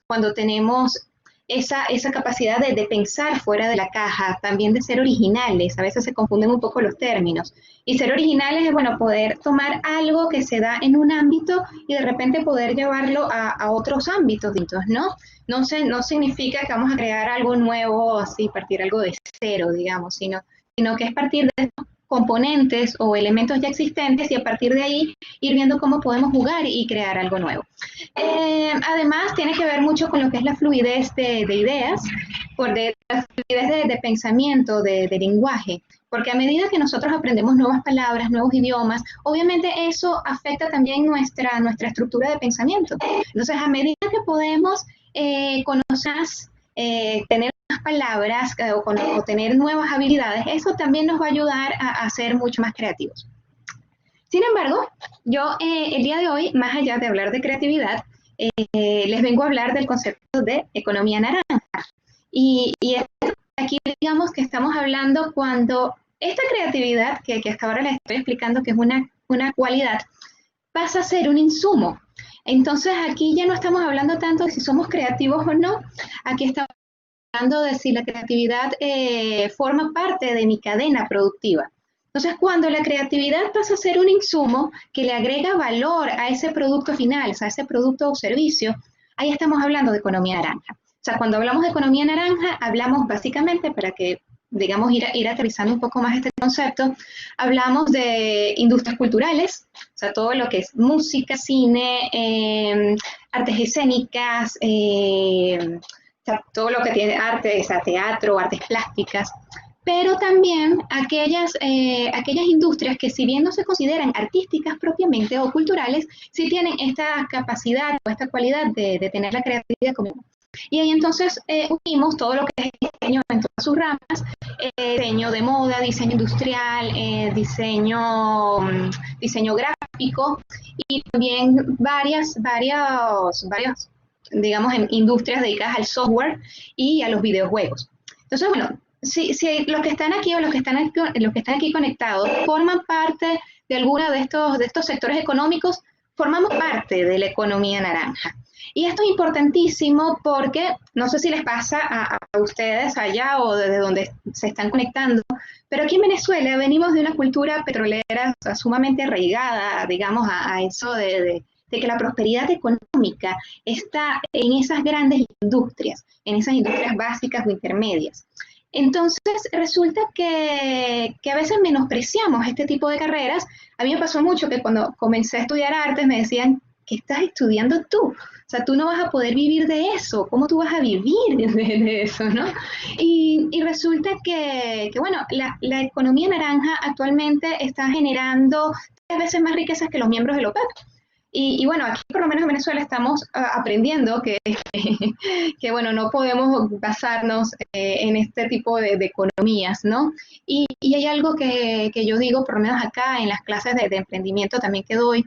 cuando tenemos esa capacidad de pensar fuera de la caja, también de ser originales. A veces se confunden un poco los términos. Y ser originales es, bueno, poder tomar algo que se da en un ámbito y de repente poder llevarlo a otros ámbitos, ¿no? No significa que vamos a crear algo nuevo, así, partir algo de cero, digamos, sino que es partir de componentes o elementos ya existentes y a partir de ahí ir viendo cómo podemos jugar y crear algo nuevo. Además, tiene que ver mucho con lo que es la fluidez de ideas, la fluidez de pensamiento, de lenguaje, porque a medida que nosotros aprendemos nuevas palabras, nuevos idiomas, obviamente eso afecta también nuestra estructura de pensamiento. Entonces, a medida que podemos conocer, tener más palabras o tener nuevas habilidades, eso también nos va a ayudar a ser mucho más creativos. Sin embargo, yo el día de hoy, más allá de hablar de creatividad, les vengo a hablar del concepto de economía naranja. Y aquí digamos que estamos hablando cuando esta creatividad, que hasta ahora les estoy explicando que es una cualidad, pasa a ser un insumo. Entonces aquí ya no estamos hablando tanto de si somos creativos o no, aquí estamos hablando de si la creatividad forma parte de mi cadena productiva. Entonces, cuando la creatividad pasa a ser un insumo que le agrega valor a ese producto final, o sea, a ese producto o servicio, ahí estamos hablando de economía naranja. O sea, cuando hablamos de economía naranja, hablamos básicamente, para que, digamos, ir aterrizando un poco más este concepto, hablamos de industrias culturales, o sea, todo lo que es música, cine, artes escénicas, sea, todo lo que tiene arte, o sea, teatro, artes plásticas, pero también aquellas industrias que si bien no se consideran artísticas propiamente o culturales, sí tienen esta capacidad o esta cualidad de tener la creatividad como. Y ahí entonces unimos todo lo que es diseño en todas sus ramas, diseño de moda, diseño industrial, diseño gráfico y también varias, digamos, industrias dedicadas al software y a los videojuegos. Entonces, bueno, si los que están aquí o los que están aquí conectados forman parte de alguno de estos sectores económicos, formamos parte de la economía naranja. Y esto es importantísimo porque, no sé si les pasa a ustedes allá o desde donde se están conectando, pero aquí en Venezuela venimos de una cultura petrolera, o sea, sumamente arraigada, digamos, a eso de que la prosperidad económica está en esas grandes industrias, en esas industrias básicas o intermedias. Entonces, resulta que a veces menospreciamos este tipo de carreras. A mí me pasó mucho que cuando comencé a estudiar artes me decían, ¿qué estás estudiando tú? O sea, tú no vas a poder vivir de eso. ¿Cómo tú vas a vivir de eso, no? Y resulta que bueno, la economía naranja actualmente está generando 3 veces más riquezas que los miembros del OPEP. Y bueno, aquí por lo menos en Venezuela estamos aprendiendo que bueno, no podemos basarnos en este tipo de economías, ¿no? Y hay algo que yo digo, por lo menos acá en las clases de emprendimiento también que doy,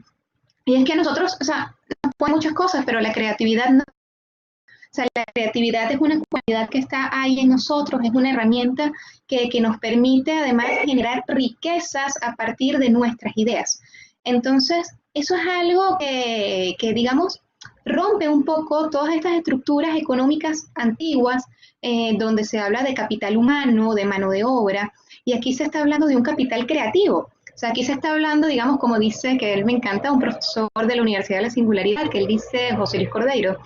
y es que nosotros, o sea, nos pueden muchas cosas, pero la creatividad no. O sea, la creatividad es una cualidad que está ahí en nosotros, es una herramienta que nos permite además generar riquezas a partir de nuestras ideas. Entonces, eso es algo digamos, rompe un poco todas estas estructuras económicas antiguas, donde se habla de capital humano, de mano de obra, y aquí se está hablando de un capital creativo. O sea, aquí se está hablando, digamos, como dice, que él me encanta, un profesor de la Universidad de la Singularidad, que él dice, José Luis Cordeiro,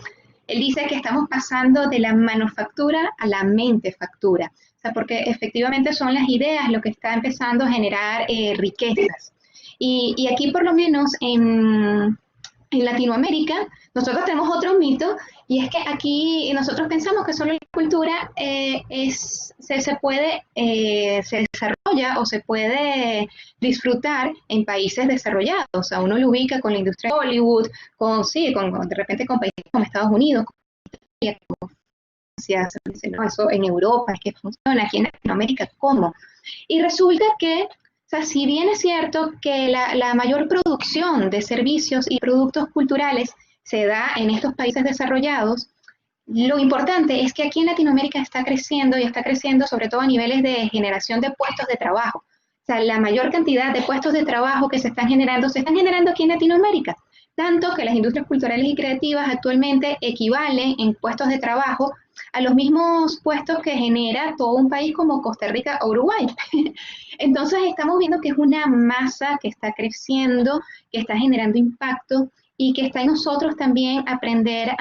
él dice que estamos pasando de la manufactura a la mentefactura. O sea, porque efectivamente son las ideas lo que está empezando a generar riquezas. Y aquí por lo menos en Latinoamérica, nosotros tenemos otro mito, y es que aquí nosotros pensamos que solo la cultura se desarrolla o se puede disfrutar en países desarrollados. O sea, uno lo ubica con la industria de Hollywood, de repente con países como Estados Unidos, como Francia, se dice, no, eso en Europa es que funciona, aquí en Latinoamérica, ¿cómo? Y resulta que, o sea, si bien es cierto que la mayor producción de servicios y productos culturales se da en estos países desarrollados, lo importante es que aquí en Latinoamérica está creciendo y está creciendo sobre todo a niveles de generación de puestos de trabajo. O sea, la mayor cantidad de puestos de trabajo que se están generando aquí en Latinoamérica. Tanto que las industrias culturales y creativas actualmente equivalen en puestos de trabajo a los mismos puestos que genera todo un país como Costa Rica o Uruguay. Entonces estamos viendo que es una masa que está creciendo, que está generando impacto y que está en nosotros también aprender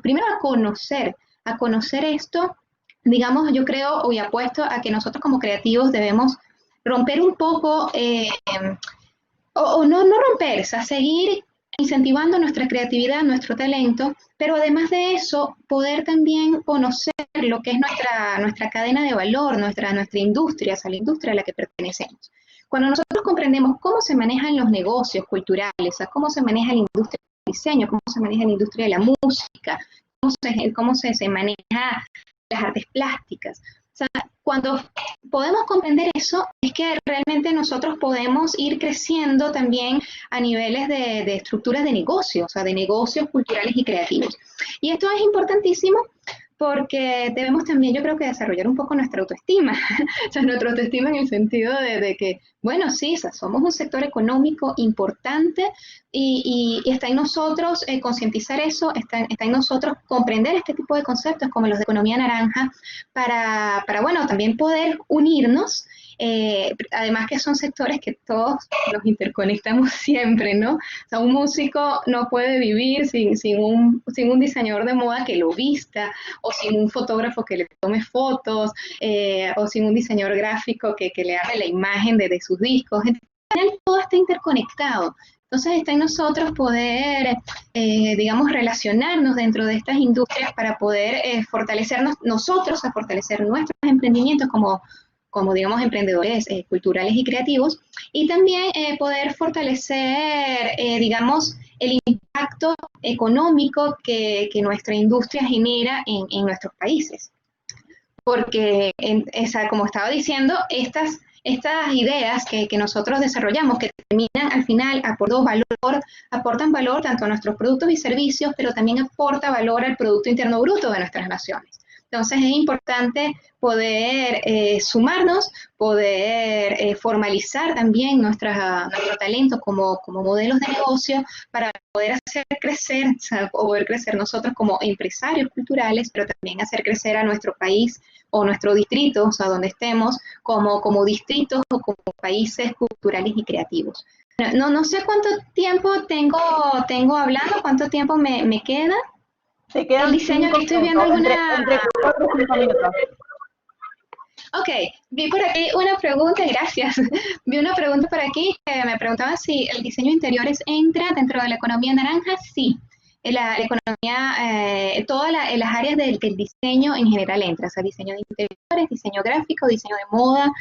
primero a conocer esto. Digamos, yo creo y apuesto a que nosotros como creativos debemos romper un poco, o no romper, o sea, seguir incentivando nuestra creatividad, nuestro talento, pero además de eso, poder también conocer lo que es nuestra cadena de valor, nuestra industria, o sea, la industria a la que pertenecemos. Cuando nosotros comprendemos cómo se manejan los negocios culturales, o sea, cómo se maneja la industria del diseño, cómo se maneja la industria de la música, cómo se maneja las artes plásticas. O sea, cuando podemos comprender eso, es que realmente nosotros podemos ir creciendo también a niveles de estructuras de negocios, o sea, de negocios culturales y creativos. Y esto es importantísimo porque debemos también, yo creo que desarrollar un poco nuestra autoestima, o sea, nuestra autoestima en el sentido de que, bueno, sí, o sea, somos un sector económico importante y está en nosotros concientizar eso, está en nosotros comprender este tipo de conceptos como los de economía naranja para bueno, también poder unirnos, además que son sectores que todos los interconectamos siempre, ¿no? O sea, un músico no puede vivir sin un diseñador de moda que lo vista, o sin un fotógrafo que le tome fotos, o sin un diseñador gráfico que le haga la imagen de sus discos. Entonces, final todo está interconectado. Entonces está en nosotros poder, digamos, relacionarnos dentro de estas industrias para poder fortalecernos nosotros, a fortalecer nuestros emprendimientos como digamos, emprendedores culturales y creativos, y también poder fortalecer, digamos, el impacto económico que nuestra industria genera en nuestros países. Porque, como estaba diciendo, estas ideas que nosotros desarrollamos, que terminan al final aportan valor tanto a nuestros productos y servicios, pero también aporta valor al Producto Interno Bruto de nuestras naciones. Entonces es importante poder sumarnos, poder formalizar también nuestro talento como modelos de negocio para poder hacer crecer, o sea, poder crecer nosotros como empresarios culturales, pero también hacer crecer a nuestro país o nuestro distrito, o sea, donde estemos, como distritos o como países culturales y creativos. No sé cuánto tiempo tengo hablando, cuánto tiempo me queda. Te quedan el diseño, aquí estoy viendo alguna... Entre 4 y 5 minutos. Ok, vi por aquí una pregunta, gracias. Vi una pregunta por aquí que me preguntaba si el diseño de interiores entra dentro de la economía naranja. Sí, la economía, todas las áreas del diseño en general entra, o sea, diseño de interiores, diseño gráfico, diseño de moda,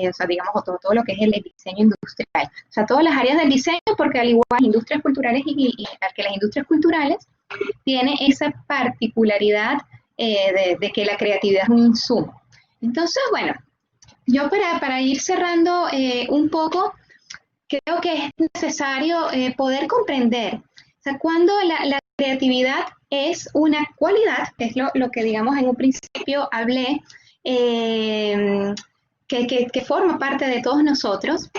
o sea, digamos, todo lo que es el diseño industrial. O sea, todas las áreas del diseño, porque al igual industrias culturales y al que las industrias culturales tiene esa particularidad de que la creatividad es un insumo. Entonces, bueno, yo para ir cerrando un poco, creo que es necesario poder comprender, o sea, cuando la creatividad es una cualidad, que es lo que digamos en un principio hablé, que forma parte de todos nosotros,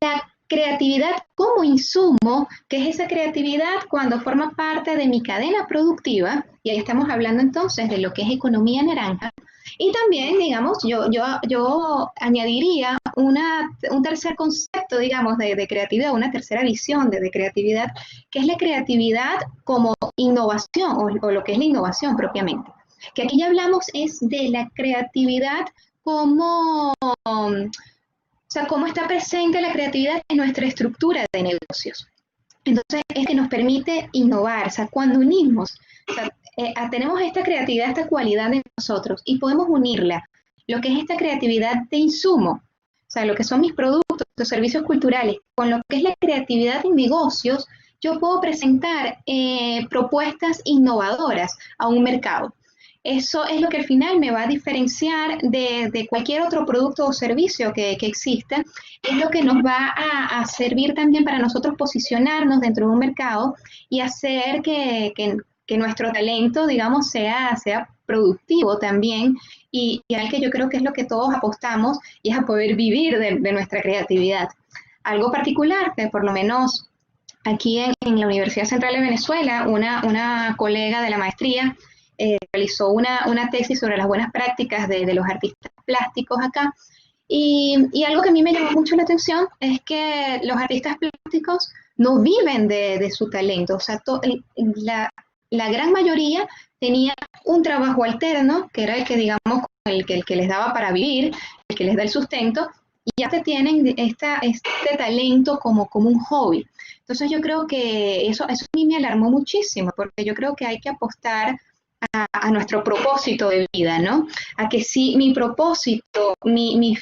la creatividad como insumo, que es esa creatividad cuando forma parte de mi cadena productiva, y ahí estamos hablando entonces de lo que es economía naranja, y también, digamos, yo añadiría un tercer concepto, digamos, de creatividad, una tercera visión de creatividad, que es la creatividad como innovación, o lo que es la innovación propiamente. Que aquí ya hablamos es de la creatividad como... O sea, cómo está presente la creatividad en nuestra estructura de negocios. Entonces, es que nos permite innovar, o sea, cuando unimos, o sea, tenemos esta creatividad, esta cualidad en nosotros y podemos unirla, lo que es esta creatividad de insumo, o sea, lo que son mis productos, los servicios culturales, con lo que es la creatividad en negocios, yo puedo presentar propuestas innovadoras a un mercado. Eso es lo que al final me va a diferenciar de cualquier otro producto o servicio que exista, es lo que nos va a servir también para nosotros posicionarnos dentro de un mercado y hacer que nuestro talento, digamos, sea productivo también y al que yo creo que es lo que todos apostamos y es a poder vivir de nuestra creatividad. Algo particular que por lo menos aquí en la Universidad Central de Venezuela, una colega de la maestría realizó una tesis sobre las buenas prácticas de los artistas plásticos acá, y algo que a mí me llamó mucho la atención es que los artistas plásticos no viven de su talento, o sea, la gran mayoría tenía un trabajo alterno, que era el que, digamos, el que les daba para vivir, el que les da el sustento, y ya te tienen este talento como un hobby. Entonces yo creo que eso a mí me alarmó muchísimo, porque yo creo que hay que apostar a nuestro propósito de vida, ¿no? A que si mi propósito, mi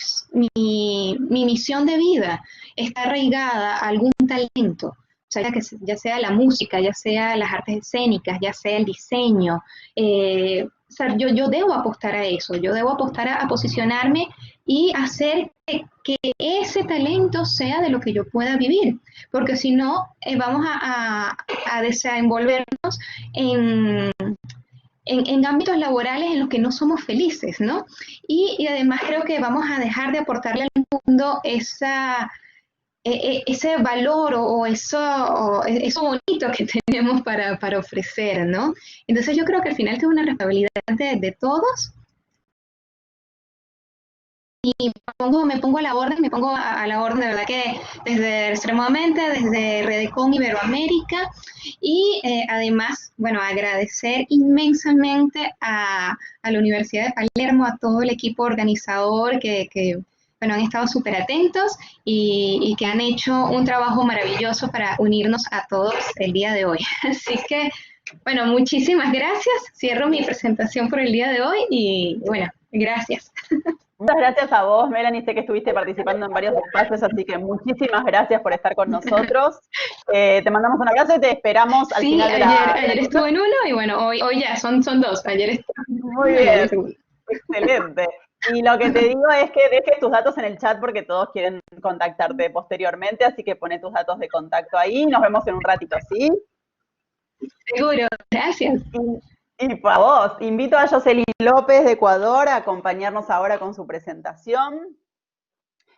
misión de vida está arraigada a algún talento, o sea, ya sea la música, ya sea las artes escénicas, ya sea el diseño, o sea, yo debo apostar a eso, yo debo apostar a posicionarme y hacer que ese talento sea de lo que yo pueda vivir, porque si no, vamos a desenvolvernos en ámbitos laborales en los que no somos felices, ¿no? Y además creo que vamos a dejar de aportarle al mundo ese valor o eso bonito que tenemos para ofrecer, ¿no? Entonces yo creo que al final es una responsabilidad de todos. Y me pongo a la orden, de verdad que desde Extremadamente, desde Redecon Iberoamérica, y además, bueno, agradecer inmensamente a la Universidad de Palermo, a todo el equipo organizador que bueno, han estado súper atentos y que han hecho un trabajo maravilloso para unirnos a todos el día de hoy. Así que, bueno, muchísimas gracias. Cierro mi presentación por el día de hoy y, bueno, gracias. Muchas gracias a vos, Melanie. Sé que estuviste participando en varios espacios, así que muchísimas gracias por estar con nosotros. Te mandamos un abrazo y te esperamos al final de ayer estuve en uno y bueno, hoy ya son dos. Ayer estuve. Muy bien, excelente. Y lo que te digo es que dejes tus datos en el chat porque todos quieren contactarte posteriormente, así que pone tus datos de contacto ahí. Nos vemos en un ratito, ¿sí? Seguro, gracias. Y para vos, invito a Jocelyn López de Ecuador a acompañarnos ahora con su presentación.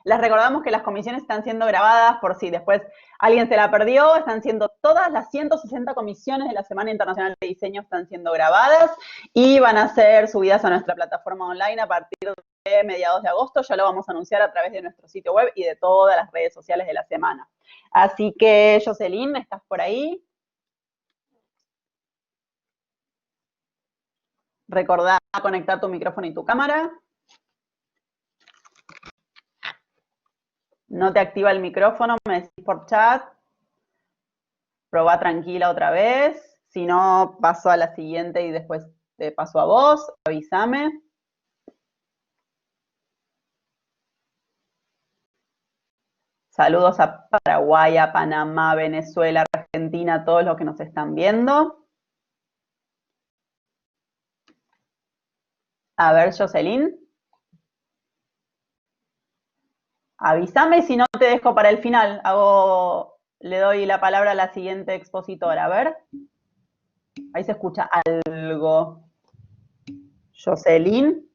Les recordamos que las comisiones están siendo grabadas por si después alguien se la perdió. Están siendo todas las 160 comisiones de la Semana Internacional de Diseño están siendo grabadas y van a ser subidas a nuestra plataforma online a partir de mediados de agosto. Ya lo vamos a anunciar a través de nuestro sitio web y de todas las redes sociales de la semana. Así que, Jocelyn, ¿estás por ahí? Recordá conectar tu micrófono y tu cámara. No te activa el micrófono, me decís por chat. Probá tranquila otra vez. Si no, paso a la siguiente y después te paso a vos. Avísame. Saludos a Paraguay, a Panamá, Venezuela, Argentina, a todos los que nos están viendo. A ver, Jocelyn. Avísame si no te dejo para el final. Le doy la palabra a la siguiente expositora. A ver. Ahí se escucha algo. Jocelyn.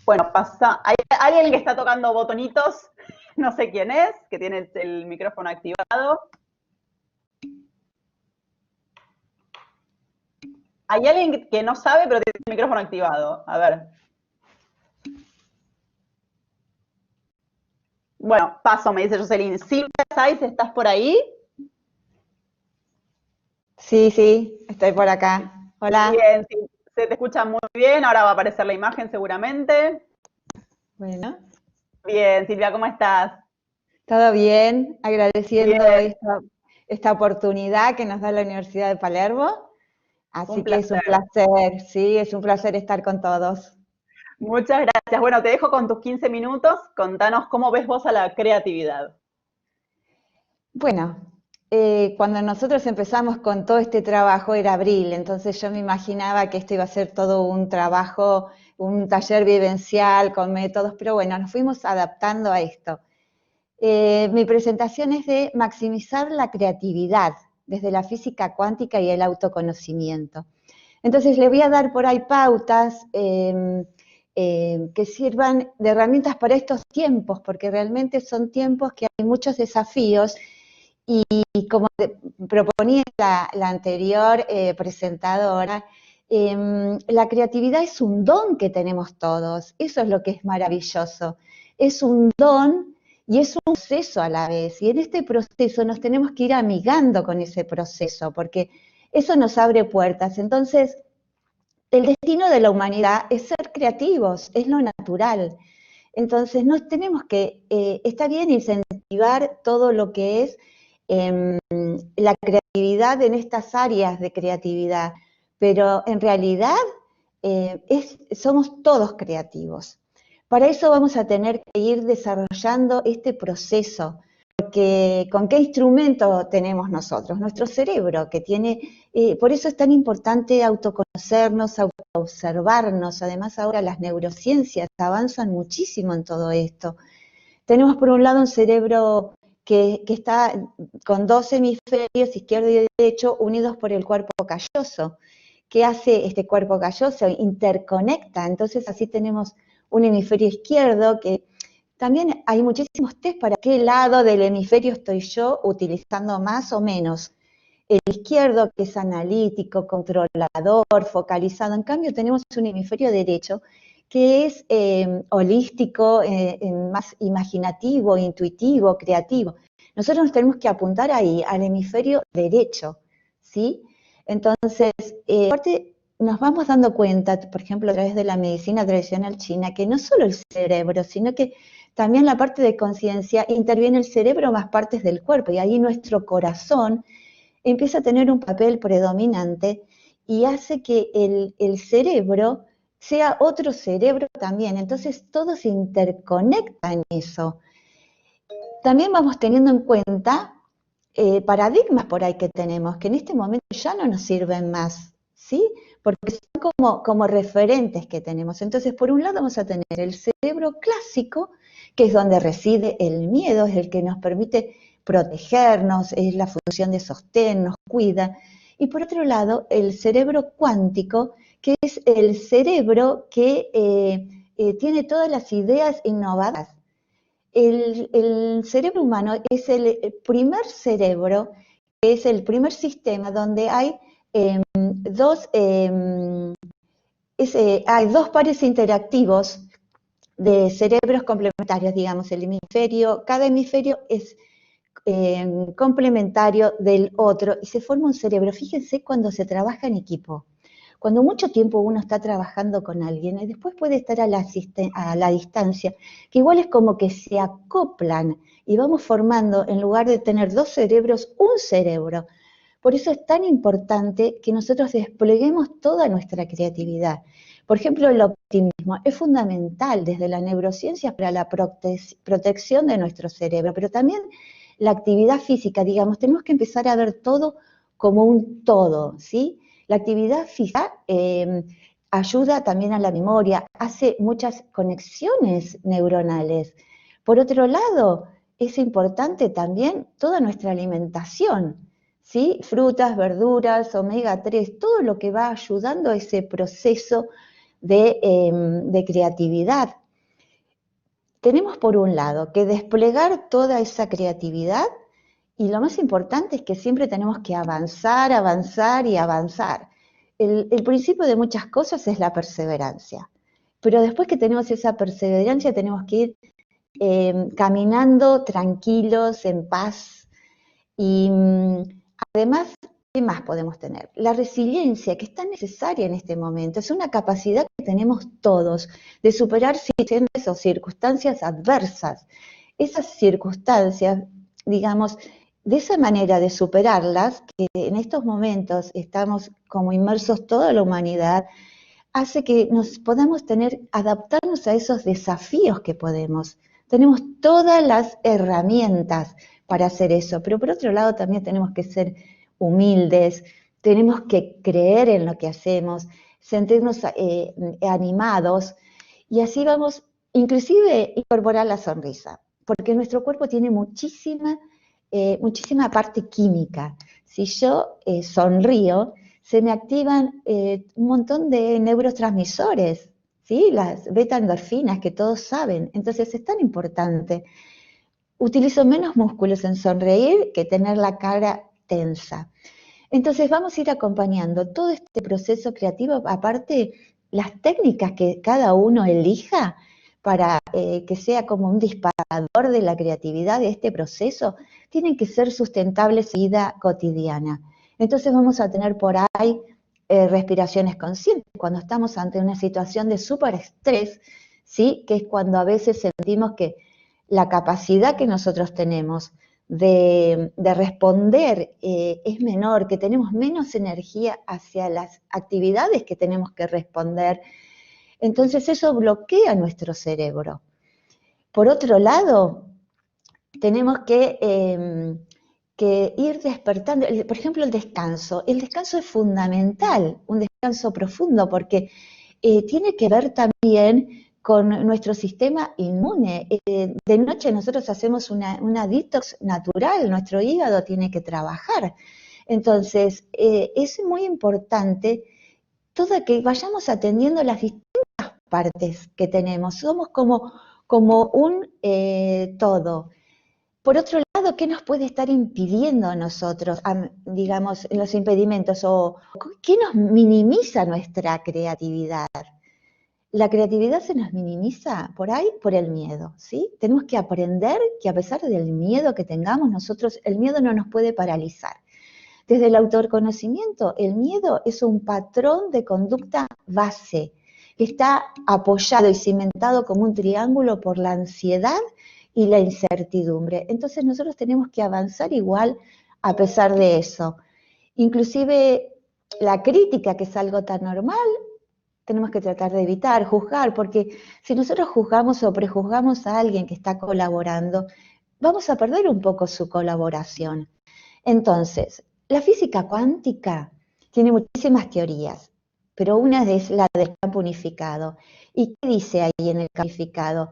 Bueno, pasa. Hay alguien que está tocando botonitos. No sé quién es, que tiene el micrófono activado. Hay alguien que no sabe, pero tiene el micrófono activado. A ver. Bueno, paso, me dice Jocelyn. Silvia Saiz, ¿estás por ahí? Sí, estoy por acá. Hola. Bien, sí, se te escucha muy bien. Ahora va a aparecer la imagen seguramente. Bueno. Bien, Silvia, ¿cómo estás? Todo bien, agradeciendo Bien. esta oportunidad que nos da la Universidad de Palermo. Así que es un placer. placer, sí, es un placer estar con todos. Muchas gracias. Bueno, te dejo con tus 15 minutos. Contanos cómo ves vos a la creatividad. Bueno, cuando nosotros empezamos con todo este trabajo era abril, entonces yo me imaginaba que esto iba a ser todo un trabajo, un taller vivencial con métodos, pero bueno, nos fuimos adaptando a esto. Mi presentación es de maximizar la creatividad desde la física cuántica y el autoconocimiento. Entonces le voy a dar por ahí pautas que sirvan de herramientas para estos tiempos, porque realmente son tiempos que hay muchos desafíos y como proponía la anterior presentadora, la creatividad es un don que tenemos todos, eso es lo que es maravilloso, es un don y es un proceso a la vez, y en este proceso nos tenemos que ir amigando con ese proceso, porque eso nos abre puertas. Entonces, el destino de la humanidad es ser creativos, es lo natural. Entonces, no tenemos que, está bien incentivar todo lo que es la creatividad en estas áreas de creatividad, pero en realidad somos todos creativos. Para eso vamos a tener que ir desarrollando este proceso, porque ¿con qué instrumento tenemos nosotros? Nuestro cerebro, que tiene, por eso es tan importante autoconocernos, autoobservarnos. Además ahora las neurociencias avanzan muchísimo en todo esto. Tenemos por un lado un cerebro que está con dos hemisferios, izquierdo y derecho, unidos por el cuerpo calloso. ¿Qué hace este cuerpo calloso? Interconecta, entonces así tenemos un hemisferio izquierdo que también hay muchísimos test para qué lado del hemisferio estoy yo utilizando más o menos. El izquierdo, que es analítico, controlador, focalizado. En cambio, tenemos un hemisferio derecho que es holístico, más imaginativo, intuitivo, creativo. Nosotros nos tenemos que apuntar ahí, al hemisferio derecho, ¿sí? Entonces, aparte, nos vamos dando cuenta, por ejemplo, a través de la medicina tradicional china, que no solo el cerebro, sino que también la parte de conciencia interviene el cerebro más partes del cuerpo, y ahí nuestro corazón empieza a tener un papel predominante y hace que el cerebro sea otro cerebro también. Entonces todo se interconecta en eso. También vamos teniendo en cuenta paradigmas por ahí que tenemos, que en este momento ya no nos sirven más, ¿sí? Porque son como referentes que tenemos. Entonces, por un lado vamos a tener el cerebro clásico, que es donde reside el miedo, es el que nos permite protegernos, es la función de sostén, nos cuida. Y por otro lado, el cerebro cuántico, que es el cerebro que tiene todas las ideas innovadoras. El cerebro humano es el primer cerebro, es el primer sistema donde hay hay dos pares interactivos de cerebros complementarios, digamos, cada hemisferio es complementario del otro y se forma un cerebro. Fíjense cuando se trabaja en equipo. Cuando mucho tiempo uno está trabajando con alguien, y después puede estar a la distancia, que igual es como que se acoplan y vamos formando, en lugar de tener dos cerebros, un cerebro. Por eso es tan importante que nosotros despleguemos toda nuestra creatividad. Por ejemplo, el optimismo es fundamental desde la neurociencia para la protección de nuestro cerebro, pero también la actividad física, digamos, tenemos que empezar a ver todo como un todo, ¿sí? La actividad física ayuda también a la memoria, hace muchas conexiones neuronales. Por otro lado, es importante también toda nuestra alimentación, ¿sí? Frutas, verduras, omega 3, todo lo que va ayudando a ese proceso de creatividad. Tenemos por un lado que desplegar toda esa creatividad y lo más importante es que siempre tenemos que avanzar, avanzar y avanzar. El principio de muchas cosas es la perseverancia, pero después que tenemos esa perseverancia tenemos que ir caminando tranquilos, en paz y además, ¿qué más podemos tener? La resiliencia, que es tan necesaria en este momento, es una capacidad que tenemos todos de superar situaciones o circunstancias adversas. Esas circunstancias, digamos, de esa manera de superarlas, que en estos momentos estamos como inmersos toda la humanidad, hace que nos podamos adaptarnos a esos desafíos que podemos. Tenemos todas las herramientas para hacer eso, pero por otro lado también tenemos que ser humildes, tenemos que creer en lo que hacemos, sentirnos animados y así vamos, inclusive incorporar la sonrisa, porque nuestro cuerpo tiene muchísima parte química. Si yo sonrío, se me activan un montón de neurotransmisores, ¿sí? Las beta-endorfinas que todos saben. Entonces es tan importante. Utilizo menos músculos en sonreír que tener la cara tensa. Entonces vamos a ir acompañando todo este proceso creativo, aparte las técnicas que cada uno elija para que sea como un disparador de la creatividad de este proceso, tienen que ser sustentables en vida cotidiana. Entonces vamos a tener por ahí respiraciones conscientes, cuando estamos ante una situación de súper estrés, ¿sí? Que es cuando a veces sentimos que la capacidad que nosotros tenemos de responder es menor, que tenemos menos energía hacia las actividades que tenemos que responder. Entonces eso bloquea nuestro cerebro. Por otro lado, tenemos que ir despertando, por ejemplo, el descanso. El descanso es fundamental, un descanso profundo, porque tiene que ver también con nuestro sistema inmune. De noche nosotros hacemos una detox natural, nuestro hígado tiene que trabajar. Entonces, es muy importante que vayamos atendiendo las distintas partes que tenemos. Somos como un todo. Por otro lado, ¿qué nos puede estar impidiendo a nosotros, digamos, los impedimentos? ¿O qué nos minimiza nuestra creatividad? La creatividad se nos minimiza por ahí por el miedo, ¿sí? Tenemos que aprender que a pesar del miedo que tengamos nosotros, el miedo no nos puede paralizar. Desde el autoconocimiento, el miedo es un patrón de conducta base, que está apoyado y cimentado como un triángulo por la ansiedad y la incertidumbre. Entonces nosotros tenemos que avanzar igual a pesar de eso. Inclusive la crítica, que es algo tan normal, tenemos que tratar de evitar, juzgar, porque si nosotros juzgamos o prejuzgamos a alguien que está colaborando, vamos a perder un poco su colaboración. Entonces, la física cuántica tiene muchísimas teorías, pero una es la del campo unificado. ¿Y qué dice ahí en el campo unificado?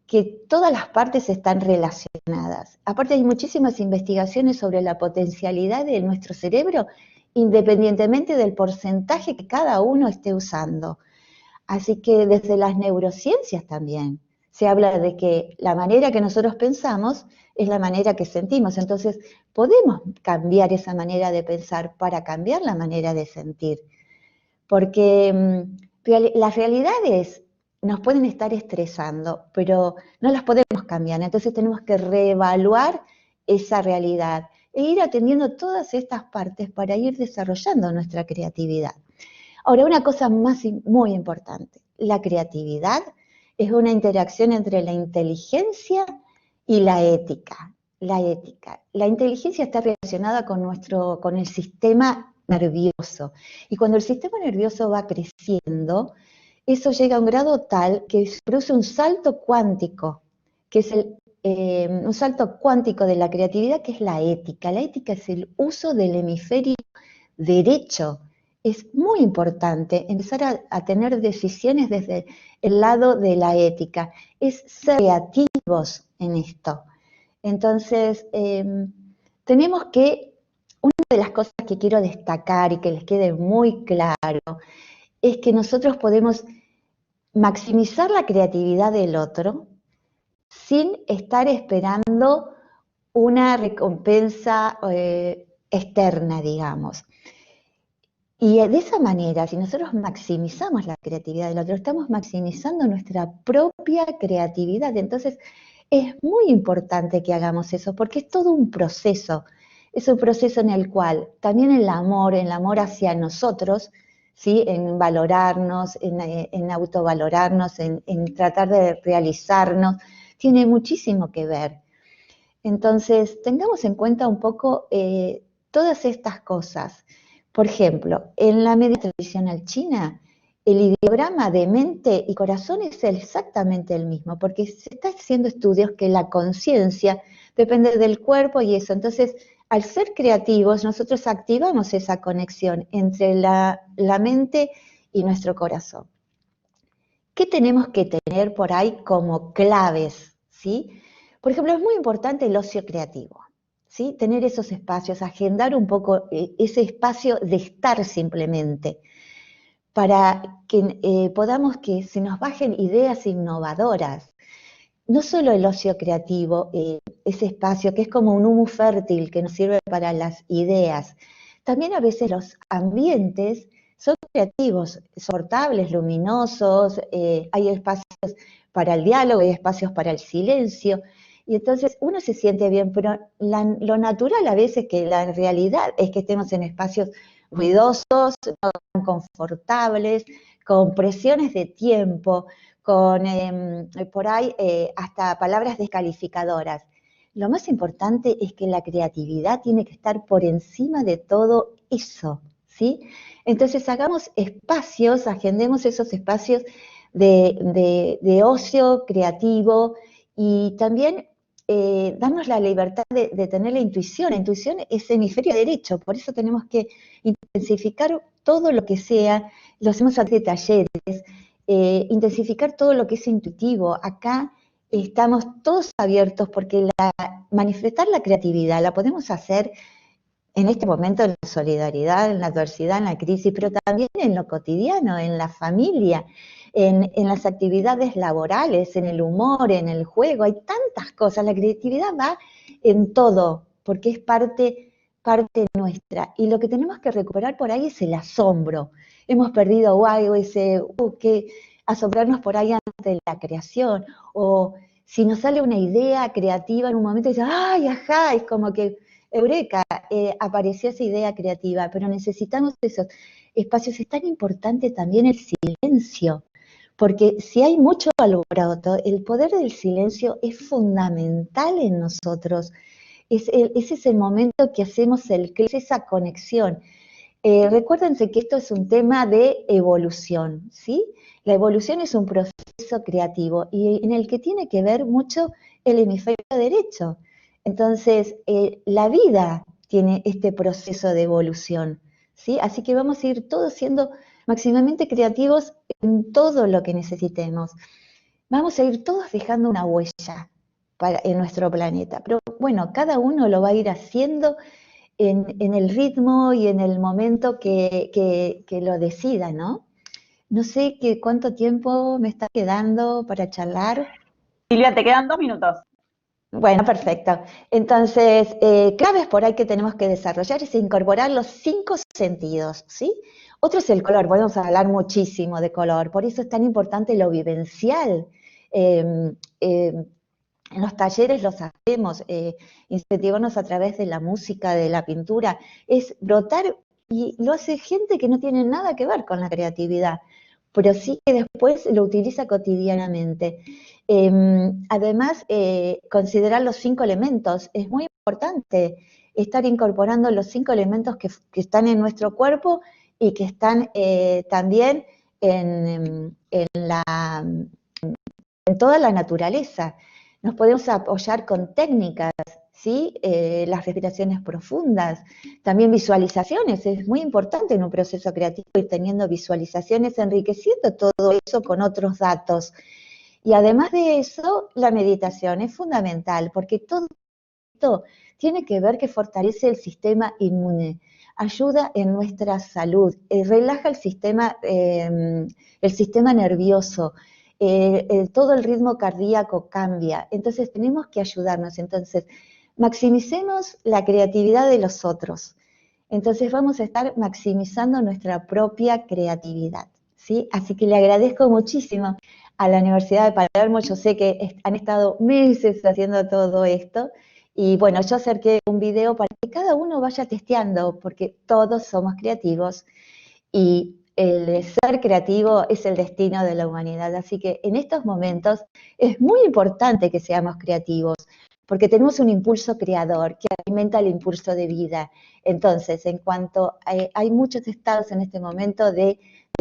Que todas las partes están relacionadas. Aparte hay muchísimas investigaciones sobre la potencialidad de nuestro cerebro, independientemente del porcentaje que cada uno esté usando. Así que desde las neurociencias también se habla de que la manera que nosotros pensamos es la manera que sentimos. Entonces, podemos cambiar esa manera de pensar para cambiar la manera de sentir. Porque las realidades nos pueden estar estresando, pero no las podemos cambiar. Entonces, tenemos que reevaluar esa realidad e ir atendiendo todas estas partes para ir desarrollando nuestra creatividad. Ahora, una cosa muy importante, la creatividad es una interacción entre la inteligencia y la ética. La inteligencia está relacionada con el sistema nervioso, y cuando el sistema nervioso va creciendo, eso llega a un grado tal que produce un salto cuántico, que es un salto cuántico de la creatividad, que es la ética. La ética es el uso del hemisferio derecho. Es muy importante empezar a tener decisiones desde el lado de la ética, es ser creativos en esto. Entonces, tenemos que, una de las cosas que quiero destacar y que les quede muy claro, es que nosotros podemos maximizar la creatividad del otro sin estar esperando una recompensa externa, digamos. Y de esa manera, si nosotros maximizamos la creatividad del otro, estamos maximizando nuestra propia creatividad. Entonces, es muy importante que hagamos eso, porque es todo un proceso. Es un proceso en el cual también el amor hacia nosotros, ¿sí? En valorarnos, en autovalorarnos, en tratar de realizarnos, tiene muchísimo que ver. Entonces, tengamos en cuenta un poco todas estas cosas. Por ejemplo, en la medicina tradicional china, el ideograma de mente y corazón es exactamente el mismo, porque se está haciendo estudios que la conciencia depende del cuerpo y eso. Entonces, al ser creativos, nosotros activamos esa conexión entre la mente y nuestro corazón. ¿Qué tenemos que tener por ahí como claves? ¿Sí? Por ejemplo, es muy importante el ocio creativo. ¿Sí? Tener esos espacios, agendar un poco ese espacio de estar simplemente, para que podamos que se nos bajen ideas innovadoras. No solo el ocio creativo, ese espacio que es como un humus fértil que nos sirve para las ideas, también a veces los ambientes son creativos, soportables, luminosos, hay espacios para el diálogo, hay espacios para el silencio, y entonces uno se siente bien, pero lo natural a veces, que la realidad es que estemos en espacios ruidosos, no tan confortables, con presiones de tiempo, con por ahí hasta palabras descalificadoras. Lo más importante es que la creatividad tiene que estar por encima de todo eso, ¿sí? Entonces hagamos espacios, agendemos esos espacios de ocio creativo, y también darnos la libertad de tener la intuición. La intuición es hemisferio derecho, por eso tenemos que intensificar todo lo que sea, lo hacemos a través de talleres, intensificar todo lo que es intuitivo. Acá estamos todos abiertos, porque manifestar la creatividad la podemos hacer en este momento en la solidaridad, en la adversidad, en la crisis, pero también en lo cotidiano, en la familia, en las actividades laborales, en el humor, en el juego. Hay tantas cosas. La creatividad va en todo, porque es parte nuestra. Y lo que tenemos que recuperar por ahí es el asombro. Hemos perdido algo, que asombrarnos por ahí ante la creación. O si nos sale una idea creativa en un momento, dice, ¡ay, ajá! Es como que eureka, apareció esa idea creativa, pero necesitamos esos espacios. Es tan importante también el silencio, porque si hay mucho alboroto, el poder del silencio es fundamental en nosotros. Ese es el momento que hacemos el clic, esa conexión. Recuérdense que esto es un tema de evolución, ¿sí? La evolución es un proceso creativo y en el que tiene que ver mucho el hemisferio derecho. Entonces, la vida tiene este proceso de evolución, ¿sí? Así que vamos a ir todos siendo máximamente creativos en todo lo que necesitemos. Vamos a ir todos dejando una huella en nuestro planeta, pero bueno, cada uno lo va a ir haciendo en el ritmo y en el momento que lo decida, ¿no? No sé cuánto tiempo me está quedando para charlar. Silvia, te quedan 2 minutos. Bueno, perfecto. Entonces, claves por ahí que tenemos que desarrollar es incorporar los 5 sentidos, ¿sí? Otro es el color, podemos hablar muchísimo de color, por eso es tan importante lo vivencial. En los talleres los hacemos, incentivarnos a través de la música, de la pintura, es brotar, y lo hace gente que no tiene nada que ver con la creatividad, pero sí que después lo utiliza cotidianamente. Además, considerar los 5 elementos, es muy importante estar incorporando los 5 elementos que están en nuestro cuerpo y que están también en toda la naturaleza. Nos podemos apoyar con técnicas, ¿sí? Las respiraciones profundas, también visualizaciones, es muy importante en un proceso creativo ir teniendo visualizaciones, enriqueciendo todo eso con otros datos. Y además de eso, la meditación es fundamental, porque todo esto tiene que ver que fortalece el sistema inmune, ayuda en nuestra salud, relaja el sistema nervioso, todo el ritmo cardíaco cambia, entonces tenemos que ayudarnos. Entonces, maximicemos la creatividad de los otros, entonces vamos a estar maximizando nuestra propia creatividad, ¿sí? Así que le agradezco muchísimo a la Universidad de Palermo, yo sé que han estado meses haciendo todo esto, y bueno, yo acerqué un video para que cada uno vaya testeando, porque todos somos creativos, y el ser creativo es el destino de la humanidad. Así que en estos momentos es muy importante que seamos creativos, porque tenemos un impulso creador que alimenta el impulso de vida. Entonces, en cuanto hay muchos estados en este momento de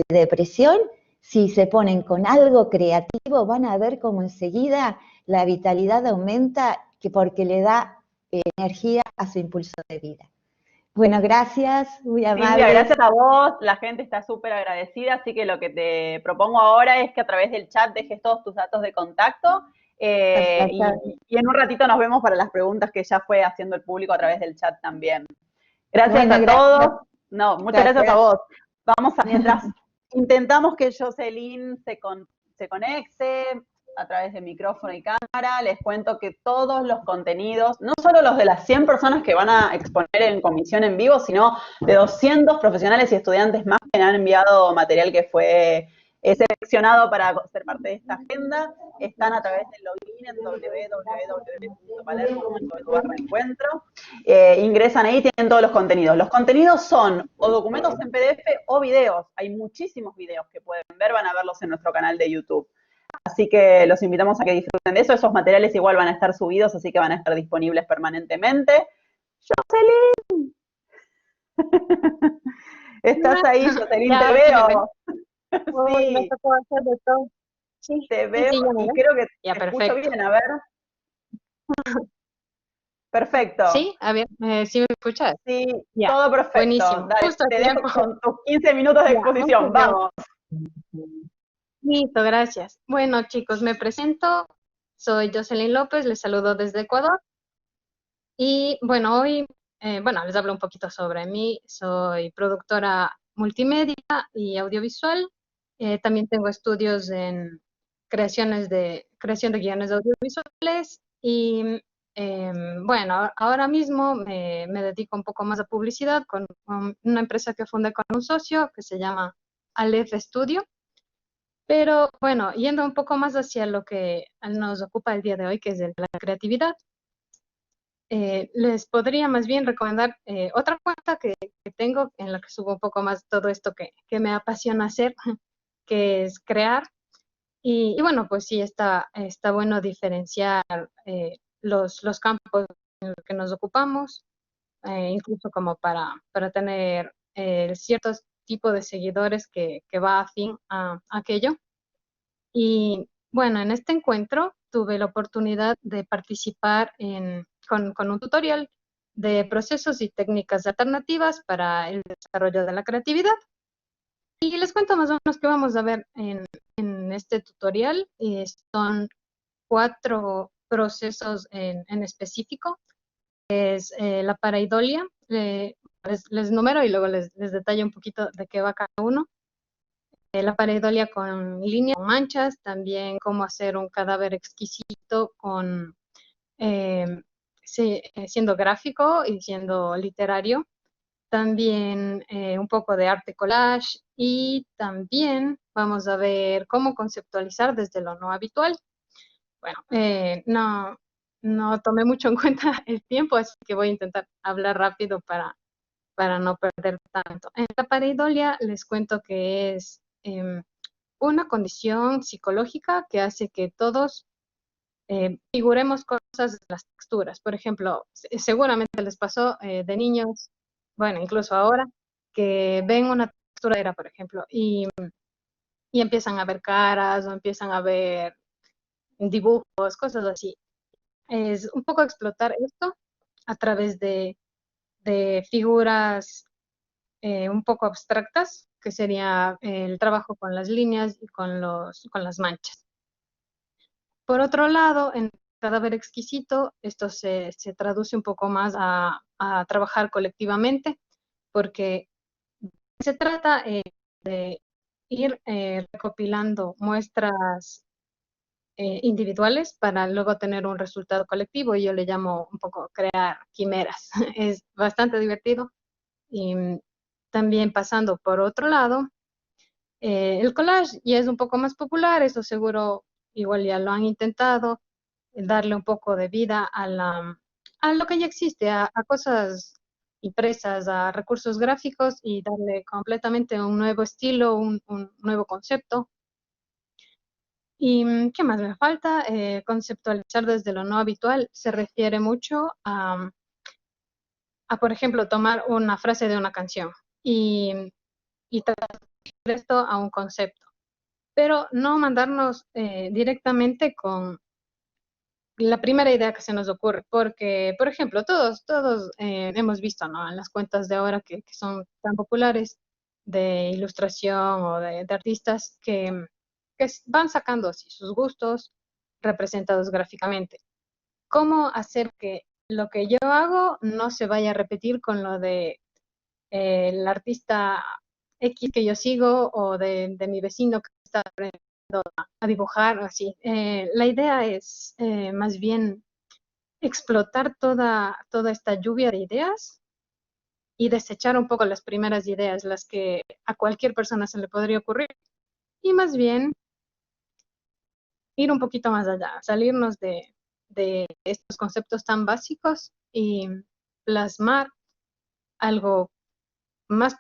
depresión, si se ponen con algo creativo, van a ver cómo enseguida la vitalidad aumenta, porque le da energía a su impulso de vida. Bueno, gracias, muy amable. Silvia, gracias a vos, la gente está súper agradecida, así que lo que te propongo ahora es que a través del chat dejes todos tus datos de contacto y en un ratito nos vemos para las preguntas que ya fue haciendo el público a través del chat también. Gracias a todos. No, muchas gracias a vos. Vamos a, mientras intentamos que Jocelyn se conecte a través de micrófono y cámara, les cuento que todos los contenidos, no solo los de las 100 personas que van a exponer en comisión en vivo, sino de 200 profesionales y estudiantes más que han enviado material que fue seleccionado para ser parte de esta agenda, están a través del login en www.palermo.encuentro. Ingresan ahí, tienen todos los contenidos. Los contenidos son o documentos en PDF o videos. Hay muchísimos videos que pueden ver, van a verlos en nuestro canal de YouTube. Así que los invitamos a que disfruten de eso. Esos materiales igual van a estar subidos, así que van a estar disponibles permanentemente. ¡Jocelyn! ¿Estás ahí, Jocelyn? Te veo. Sí. Sí, te veo sí, y creo que ya, te escucho perfecto. bien. A ver. Perfecto. Sí, a ver, ¿sí me escuchas? Sí, Ya, todo perfecto. buenísimo. Dale, Justo a te dejo tiempo. con tus 15 minutos de Ya, exposición. muchas Vamos. Listo, gracias. Bueno, chicos, me presento. Soy Jocelyn López, les saludo desde Ecuador. Y bueno, hoy, les hablo un poquito sobre mí. Soy productora multimedia y audiovisual. También tengo estudios en creación de guiones audiovisuales. Y ahora mismo me dedico un poco más a publicidad con una empresa que fundé con un socio que se llama Aleph Studio. Pero bueno, yendo un poco más hacia lo que nos ocupa el día de hoy, que es la creatividad. les podría más bien recomendar otra cuenta que tengo en la que subo un poco más todo esto que me apasiona hacer, que es crear. Y bueno, pues sí, está bueno diferenciar los campos en los que nos ocupamos, incluso como para tener ciertos tipos de seguidores que va afín a aquello. Y bueno, en este encuentro tuve la oportunidad de participar con un tutorial de procesos y técnicas alternativas para el desarrollo de la creatividad. Y les cuento más o menos qué vamos a ver en este tutorial. Son 4 procesos en específico. Es la pareidolia. Les numero y luego les detallo un poquito de qué va cada uno. La pareidolia con líneas, con manchas, también cómo hacer un cadáver exquisito con siendo gráfico y siendo literario. También un poco de arte collage y también vamos a ver cómo conceptualizar desde lo no habitual. Bueno, no tomé mucho en cuenta el tiempo, así que voy a intentar hablar rápido para no perder tanto. En la pareidolia les cuento que es una condición psicológica que hace que todos figuremos cosas de las texturas. Por ejemplo, seguramente les pasó de niños, bueno, incluso ahora, que ven una textura, por ejemplo, y empiezan a ver caras o empiezan a ver dibujos, cosas así. Es un poco explotar esto a través de figuras un poco abstractas, que sería el trabajo con las líneas y con las manchas. Por otro lado, en Cadáver Exquisito, esto se traduce un poco más a trabajar colectivamente, porque se trata de ir recopilando muestras individuales para luego tener un resultado colectivo, y yo le llamo un poco crear quimeras. Es bastante divertido. Y también pasando por otro lado, el collage ya es un poco más popular, eso seguro igual ya lo han intentado, darle un poco de vida a lo que ya existe, a cosas impresas, a recursos gráficos y darle completamente un nuevo estilo, un nuevo concepto. ¿Y qué más me falta? Conceptualizar desde lo no habitual se refiere mucho por ejemplo, tomar una frase de una canción y traducir esto a un concepto, pero no mandarnos directamente con la primera idea que se nos ocurre, porque, por ejemplo, todos hemos visto, ¿no? En las cuentas de ahora que son tan populares de ilustración o de artistas que van sacando así sus gustos representados gráficamente. ¿Cómo hacer que lo que yo hago no se vaya a repetir con lo de el artista X que yo sigo o de mi vecino que está aprendiendo a dibujar o así? La idea es más bien explotar toda esta lluvia de ideas y desechar un poco las primeras ideas, las que a cualquier persona se le podría ocurrir, y más bien ir un poquito más allá, salirnos de estos conceptos tan básicos y plasmar algo más,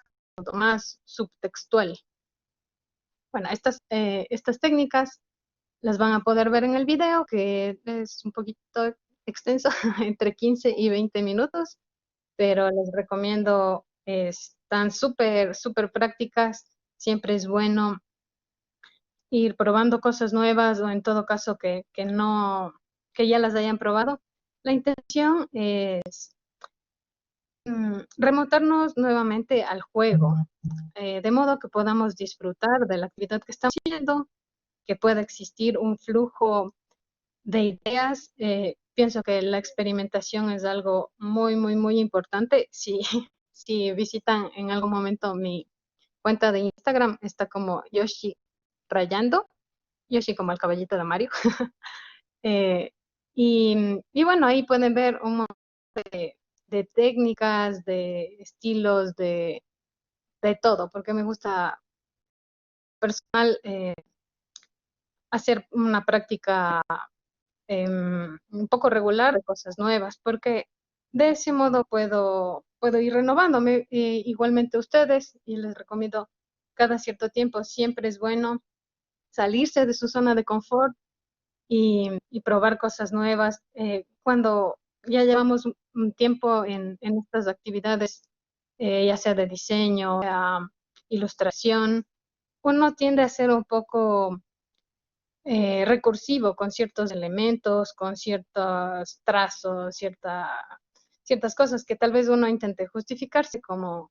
más subtextual. Bueno, estas técnicas las van a poder ver en el video, que es un poquito extenso, entre 15 y 20 minutos, pero les recomiendo, están súper prácticas. Siempre es bueno ir probando cosas nuevas, o en todo caso que ya las hayan probado. La intención es remontarnos nuevamente al juego, de modo que podamos disfrutar de la actividad que estamos haciendo, que pueda existir un flujo de ideas. Pienso que la experimentación es algo muy importante. Si, si visitan en algún momento mi cuenta de Instagram, está como Yoshi rayando, Yoshi como el caballito de Mario. Eh, y bueno, ahí pueden ver un montón de técnicas, de estilos, de todo, porque me gusta personal hacer una práctica un poco regular de cosas nuevas, porque de ese modo puedo ir renovándome. Igualmente ustedes, y les recomiendo cada cierto tiempo, siempre es bueno salirse de su zona de confort y probar cosas nuevas. Cuando ya llevamos un tiempo en estas actividades, ya sea de diseño, ilustración, uno tiende a ser un poco recursivo con ciertos elementos, con ciertos trazos, ciertas cosas que tal vez uno intente justificarse como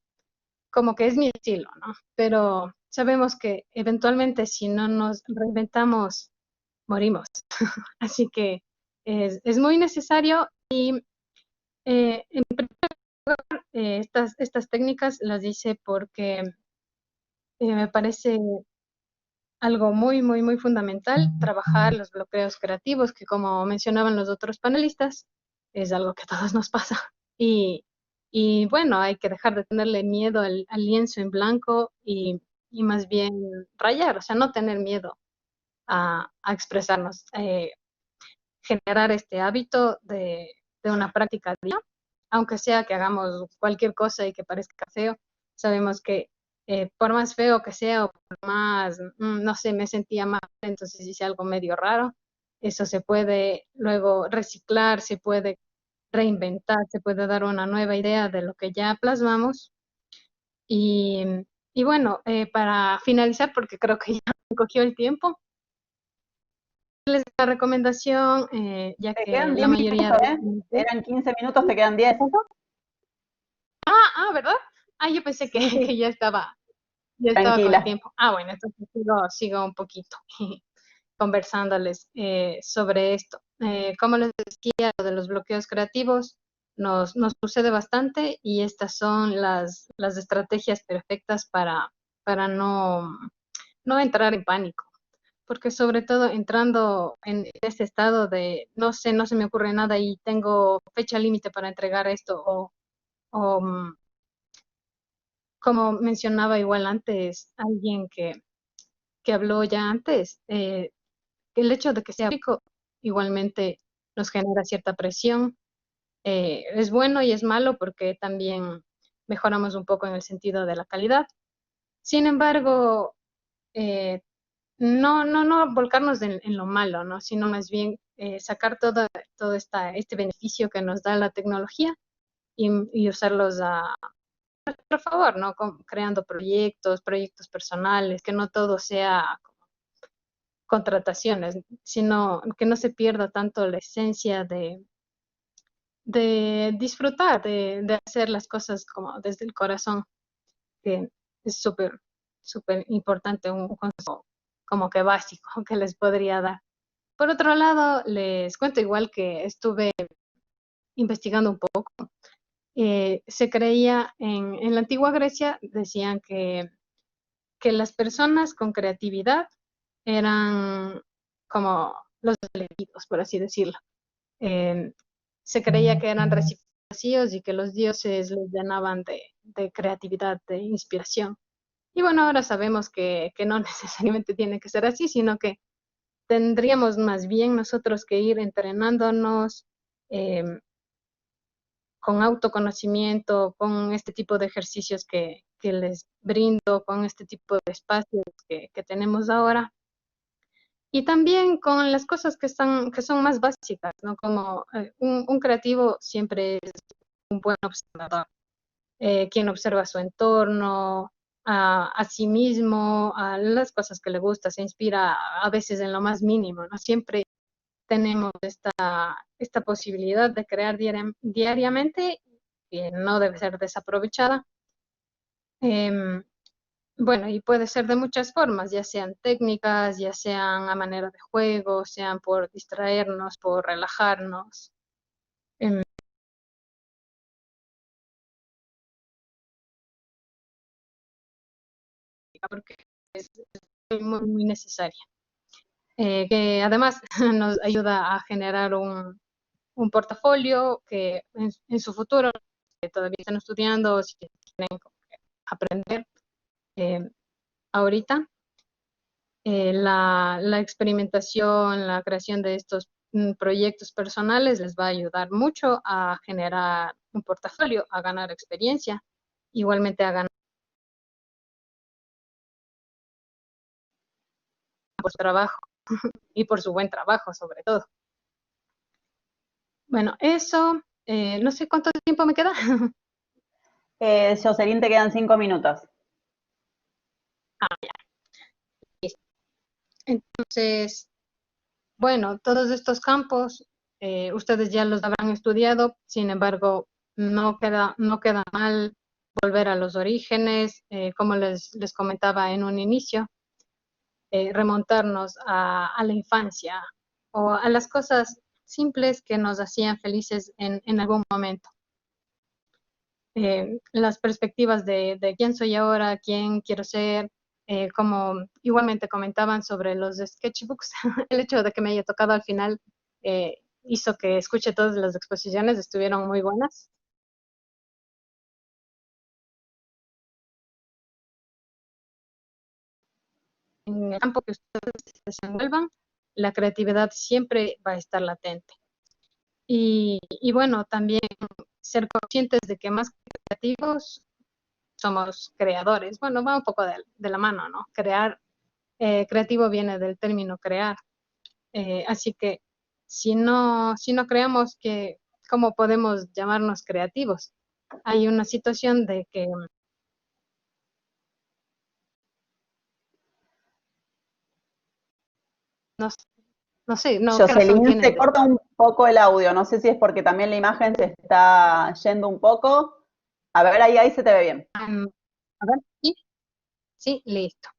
que es mi estilo, ¿no? Pero sabemos que eventualmente si no nos reinventamos, morimos. Así que es muy necesario y en primer lugar, estas técnicas las hice porque me parece algo muy, muy, muy fundamental, trabajar los bloqueos creativos, que como mencionaban los otros panelistas, es algo que a todos nos pasa. Y, y bueno, hay que dejar de tenerle miedo al lienzo en blanco y más bien rayar, o sea, no tener miedo a expresarnos, generar este hábito de una práctica diaria, aunque sea que hagamos cualquier cosa y que parezca feo, sabemos que por más feo que sea o por más, no sé, me sentía mal, entonces hice algo medio raro, eso se puede luego reciclar, se puede reinventar, se puede dar una nueva idea de lo que ya plasmamos. Y, y bueno, para finalizar, porque creo que ya me cogió el tiempo, les la recomendación, ya Te que quedan la 10 mayoría minutos, de... ¿eh? Eran 15 minutos, te quedan 10. ¿Verdad? Yo pensé que, Sí, sí, que ya estaba con el tranquila. tiempo. Bueno, entonces sigo un poquito conversándoles sobre esto. Como les decía, lo de los bloqueos creativos nos sucede bastante y estas son las estrategias perfectas para no entrar en pánico. Porque sobre todo entrando en este estado de no sé, no se me ocurre nada y tengo fecha límite para entregar esto o como mencionaba igual antes alguien que habló ya antes, el hecho de que sea público igualmente nos genera cierta presión. Es bueno y es malo porque también mejoramos un poco en el sentido de la calidad. Sin embargo, eh, no volcarnos en lo malo, ¿no? Sino más bien sacar todo este beneficio que nos da la tecnología y usarlos a nuestro favor, ¿no? Creando proyectos personales, que no todo sea contrataciones, sino que no se pierda tanto la esencia de disfrutar, de hacer las cosas como desde el corazón, que es súper, súper importante, un consejo como que básico que les podría dar. Por otro lado, les cuento igual que estuve investigando un poco. Se creía en la antigua Grecia, decían que las personas con creatividad eran como los elegidos, por así decirlo. Eh, Se creía que eran recipientes vacíos y que los dioses les llenaban de creatividad, de inspiración. Y bueno, ahora sabemos que no necesariamente tiene que ser así, sino que tendríamos más bien nosotros que ir entrenándonos eh, con autoconocimiento, con este tipo de ejercicios que les brindo, con este tipo de espacios que tenemos ahora. Y también con las cosas que son más básicas, ¿no? Como un creativo siempre es un buen observador, quien observa su entorno, a sí mismo, a las cosas que le gusta, se inspira a veces en lo más mínimo, ¿no? Siempre tenemos esta posibilidad de crear diariamente, que no debe ser desaprovechada. Em, bueno, y puede ser de muchas formas, ya sean técnicas, ya sean a manera de juego, sean por distraernos, por relajarnos. em, Porque es muy, muy necesaria. Que además nos ayuda a generar un portafolio que en su futuro, que todavía están estudiando, si quieren aprender ahorita, la experimentación, la creación de estos proyectos personales les va a ayudar mucho a generar un portafolio, a ganar experiencia, igualmente a ganar por su trabajo y por su buen trabajo sobre todo. Bueno, eso, no sé cuánto tiempo me queda. Jocelyn, te quedan 5 minutos. Entonces, bueno, todos estos campos ustedes ya los habrán estudiado, sin embargo, no queda mal volver a los orígenes, como les comentaba en un inicio, remontarnos a la infancia o a las cosas simples que nos hacían felices en algún momento. Las perspectivas de quién soy ahora, quién quiero ser, como igualmente comentaban sobre los sketchbooks, el hecho de que me haya tocado al final hizo que escuche todas las exposiciones, estuvieron muy buenas. En el campo que ustedes se desenvuelvan, la creatividad siempre va a estar latente. Y bueno, también ser conscientes de que más que creativos somos creadores. Bueno, va un poco de la mano, ¿no? Creativo viene del término crear. Así que si no creamos, ¿cómo podemos llamarnos creativos? Hay una situación de que no sé, no, ¿qué razón Jocelyn, tienen se corta un poco el audio, no sé si es porque también la imagen se está yendo un poco. A ver, ahí se te ve bien. A ver, ¿sí? Sí, listo.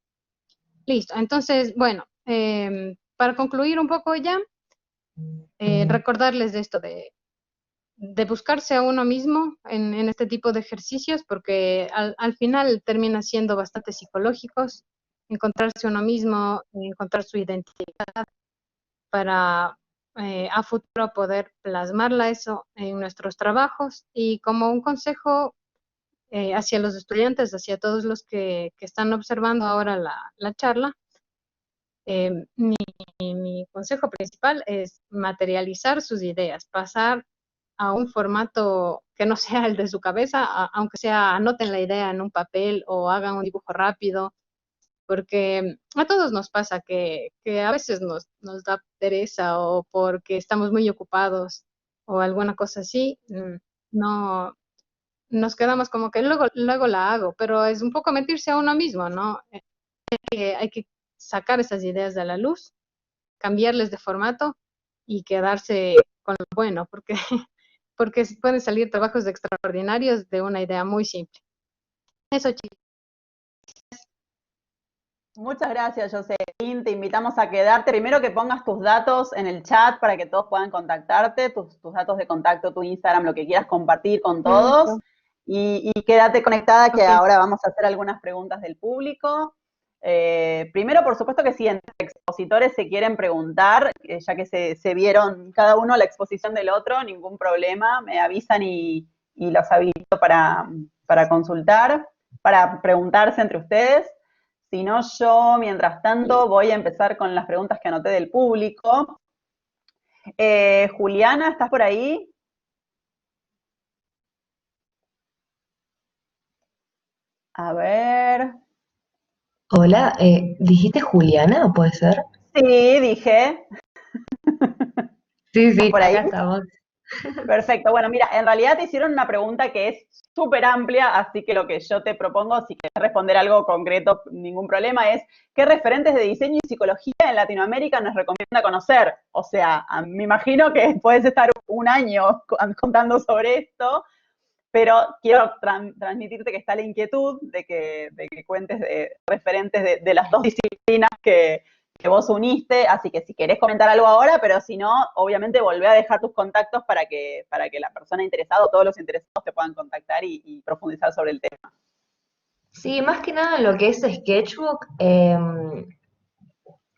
Listo, entonces, bueno, para concluir un poco ya, recordarles de esto de buscarse a uno mismo en este tipo de ejercicios, porque al final termina siendo bastante psicológicos, encontrarse uno mismo, encontrar su identidad para a futuro poder plasmarla eso en nuestros trabajos. Y como un consejo hacia los estudiantes, hacia todos los que están observando ahora la charla, mi consejo principal es materializar sus ideas, pasar a un formato que no sea el de su cabeza, aunque sea anoten la idea en un papel o hagan un dibujo rápido, porque a todos nos pasa que a veces nos da pereza o porque estamos muy ocupados o alguna cosa así, no nos quedamos como que luego la hago, pero es un poco mentirse a uno mismo, ¿no? Hay que sacar esas ideas de la luz, cambiarles de formato y quedarse con lo bueno, porque, porque pueden salir trabajos extraordinarios de una idea muy simple. Eso, chicos. Muchas gracias, Jocelyn. Te invitamos a quedarte. Primero que pongas tus datos en el chat para que todos puedan contactarte, tus datos de contacto, tu Instagram, lo que quieras compartir con todos. Y quédate conectada que ahora vamos a hacer algunas preguntas del público. Primero, por supuesto que si entre expositores se quieren preguntar, ya que se vieron cada uno la exposición del otro, ningún problema, me avisan y los habilito para consultar, para preguntarse entre ustedes. Si no, yo, mientras tanto, voy a empezar con las preguntas que anoté del público. Juliana, ¿estás por ahí? A ver. Hola, ¿dijiste Juliana? ¿Puede ser? Sí, dije. Sí, ¿Estás sí, por ahí? acá estamos. Perfecto. Bueno, mira, en realidad te hicieron una pregunta que es súper amplia, así que lo que yo te propongo, si quieres responder algo concreto, ningún problema, es ¿qué referentes de diseño y psicología en Latinoamérica nos recomienda conocer? O sea, me imagino que puedes estar un año contando sobre esto, pero quiero transmitirte que está la inquietud de que cuentes de referentes de las dos disciplinas que vos uniste, así que si querés comentar algo ahora, pero si no, obviamente volvé a dejar tus contactos para que la persona interesada o todos los interesados te puedan contactar y profundizar sobre el tema. Sí, más que nada en lo que es Sketchbook,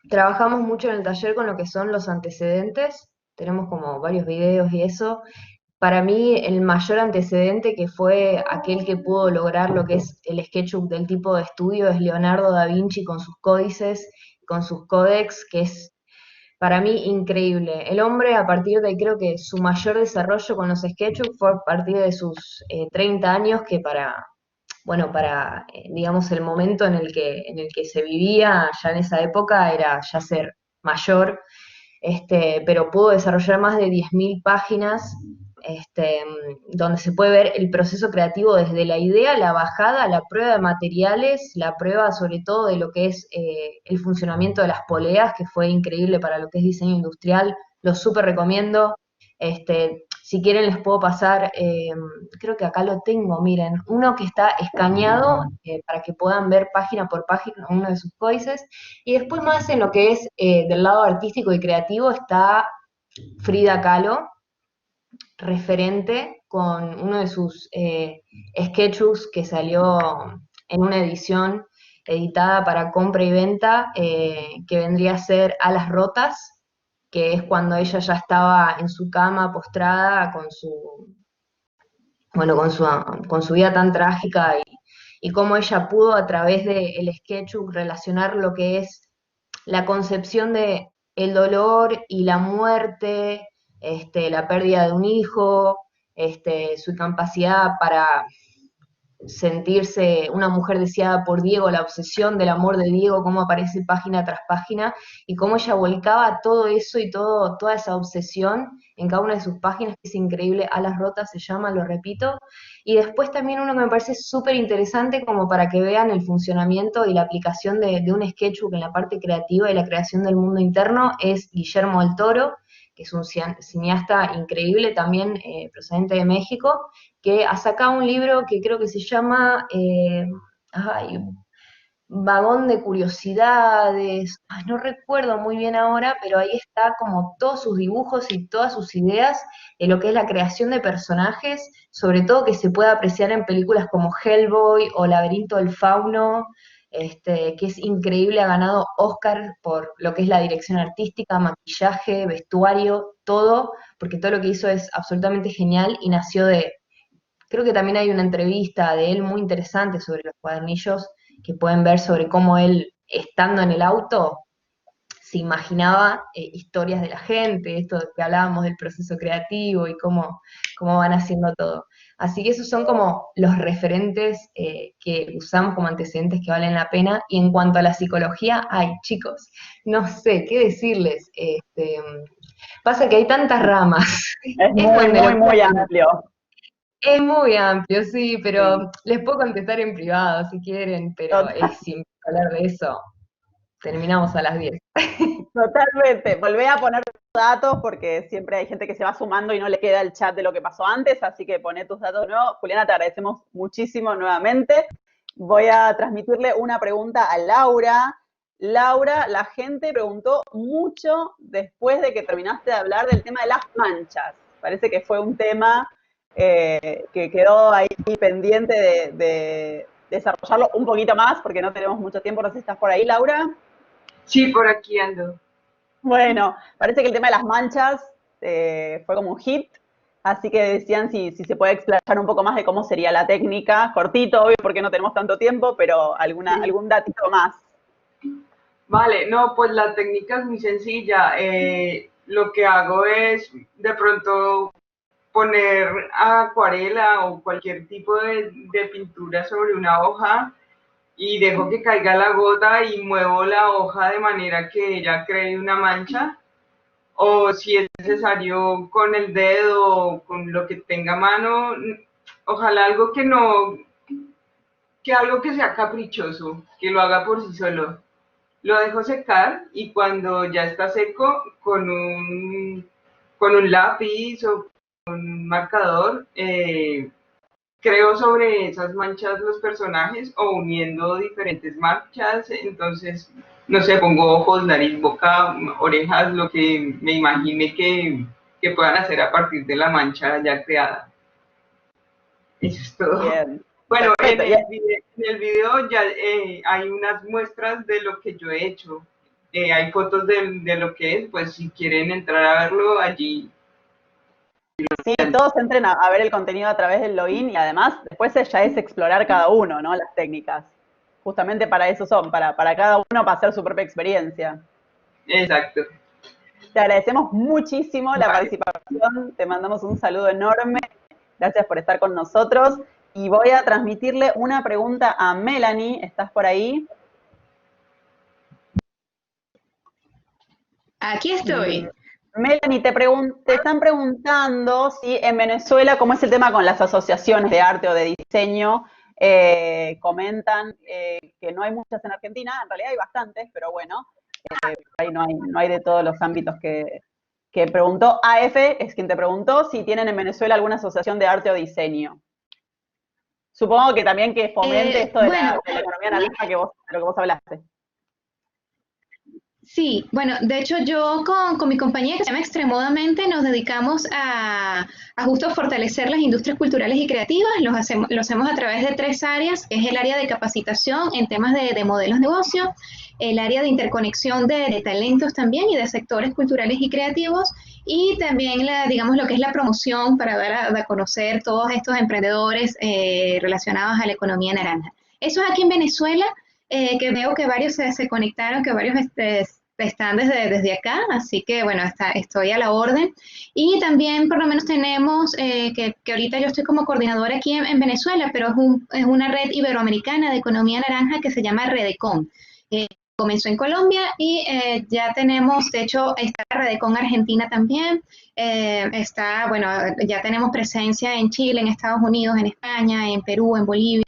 trabajamos mucho en el taller con lo que son los antecedentes, tenemos como varios videos y eso. Para mí el mayor antecedente que fue aquel que pudo lograr lo que es el sketchbook del tipo de estudio es Leonardo da Vinci con sus códices, con sus códex, que es Para mí, increíble. El hombre, a partir de, creo que su mayor desarrollo con los SketchUp fue a partir de sus 30 años, que bueno, digamos, el momento en el que se vivía ya en esa época era ya ser mayor, pero pudo desarrollar más de 10.000 páginas, donde se puede ver el proceso creativo desde la idea, la bajada, la prueba de materiales, la prueba sobre todo de lo que es el funcionamiento de las poleas, que fue increíble para lo que es diseño industrial, lo súper recomiendo. Si quieren les puedo pasar, creo que acá lo tengo, miren, uno que está escaneado para que puedan ver página por página uno de sus códices, y después más en lo que es del lado artístico y creativo está Frida Kahlo, referente con uno de sus sketchbooks que salió en una edición editada para compra y venta, que vendría a ser Alas Rotas, que es cuando ella ya estaba en su cama postrada bueno, con su vida tan trágica y cómo ella pudo a través del sketchbook relacionar lo que es la concepción de el dolor y la muerte, la pérdida de un hijo, su incapacidad para sentirse una mujer deseada por Diego, la obsesión del amor de Diego, cómo aparece página tras página, y cómo ella volcaba todo eso y toda esa obsesión en cada una de sus páginas, que es increíble. Alas Rotas se llama, lo repito. Y después también uno que me parece súper interesante como para que vean el funcionamiento y la aplicación de un sketchbook en la parte creativa y la creación del mundo interno, es Guillermo del Toro, que es un cineasta increíble, también procedente de México, que ha sacado un libro que creo que se llama Vagón de Curiosidades, no recuerdo muy bien ahora, pero ahí está como todos sus dibujos y todas sus ideas en lo que es la creación de personajes, sobre todo que se puede apreciar en películas como Hellboy o Laberinto del Fauno, que es increíble, ha ganado Oscar por lo que es la dirección artística, maquillaje, vestuario, todo, porque todo lo que hizo es absolutamente genial y nació de. Creo que también hay una entrevista de él muy interesante sobre los cuadernillos que pueden ver sobre cómo él, estando en el auto, se imaginaba historias de la gente, esto que hablábamos del proceso creativo y cómo van haciendo todo. Así que esos son como los referentes que usamos como antecedentes que valen la pena. Y en cuanto a la psicología, ay, chicos, no sé qué decirles. Pasa que hay tantas ramas. Es muy amplio. Es muy amplio, sí, pero les puedo contestar en privado si quieren, pero es sin hablar de eso. Terminamos a las 10. Totalmente. Volvé a poner tus datos porque siempre hay gente que se va sumando y no le queda el chat de lo que pasó antes, así que poné tus datos de nuevo. Juliana, te agradecemos muchísimo nuevamente. Voy a transmitirle una pregunta a Laura. Laura, la gente preguntó mucho después de que terminaste de hablar del tema de las manchas. Parece que fue un tema que quedó ahí pendiente de desarrollarlo un poquito más porque no tenemos mucho tiempo. No sé si estás por ahí, Laura. Sí, por aquí ando. Bueno, parece que el tema de las manchas fue como un hit, así que decían si se puede explayar un poco más de cómo sería la técnica, cortito, obvio, porque no tenemos tanto tiempo, pero algún datito más. Vale, no, pues la técnica es muy sencilla. Lo que hago es de pronto poner acuarela o cualquier tipo de pintura sobre una hoja y dejo que caiga la gota y muevo la hoja de manera que ella cree una mancha, o si es necesario con el dedo o con lo que tenga a mano, ojalá algo algo que sea caprichoso, que lo haga por sí solo. Lo dejo secar y cuando ya está seco, con un lápiz o un marcador, creo sobre esas manchas los personajes o uniendo diferentes manchas. Entonces, no sé, pongo ojos, nariz, boca, orejas, lo que me imagine que puedan hacer a partir de la mancha ya creada. Eso es todo. Bien. Bueno, en el video ya hay unas muestras de lo que yo he hecho. Hay fotos de lo que es, pues si quieren entrar a verlo allí. Sí, todos entren a ver el contenido a través del login y además después ya es explorar cada uno, ¿no? Las técnicas. Justamente para eso son, para cada uno para hacer su propia experiencia. Exacto. Te agradecemos muchísimo la participación, te mandamos un saludo enorme, gracias por estar con nosotros y voy a transmitirle una pregunta a Melanie, ¿estás por ahí? Aquí estoy. Melanie, te están preguntando si en Venezuela, ¿cómo es el tema con las asociaciones de arte o de diseño? Comentan que no hay muchas en Argentina, en realidad hay bastantes, pero bueno, ahí no hay de todos los ámbitos que preguntó. AF es quien te preguntó si tienen en Venezuela alguna asociación de arte o diseño. Supongo que también que fomente esto de la economía naranja de lo que vos hablaste. Sí, bueno, de hecho yo con mi compañía que se llama Extremodamente nos dedicamos a justo fortalecer las industrias culturales y creativas. Lo hacemos a través de 3 áreas, que es el área de capacitación en temas de modelos de negocio, el área de interconexión de talentos también y de sectores culturales y creativos, y también digamos lo que es la promoción para dar a conocer todos estos emprendedores relacionados a la economía naranja. Eso es aquí en Venezuela. Que veo que varios se conectaron, que varios están desde acá, así que bueno, estoy a la orden. Y también por lo menos tenemos, que ahorita yo estoy como coordinadora aquí en Venezuela, pero es una red iberoamericana de economía naranja que se llama Redecon. Comenzó en Colombia y ya tenemos, de hecho, está Redecon Argentina también, bueno, ya tenemos presencia en Chile, en Estados Unidos, en España, en Perú, en Bolivia.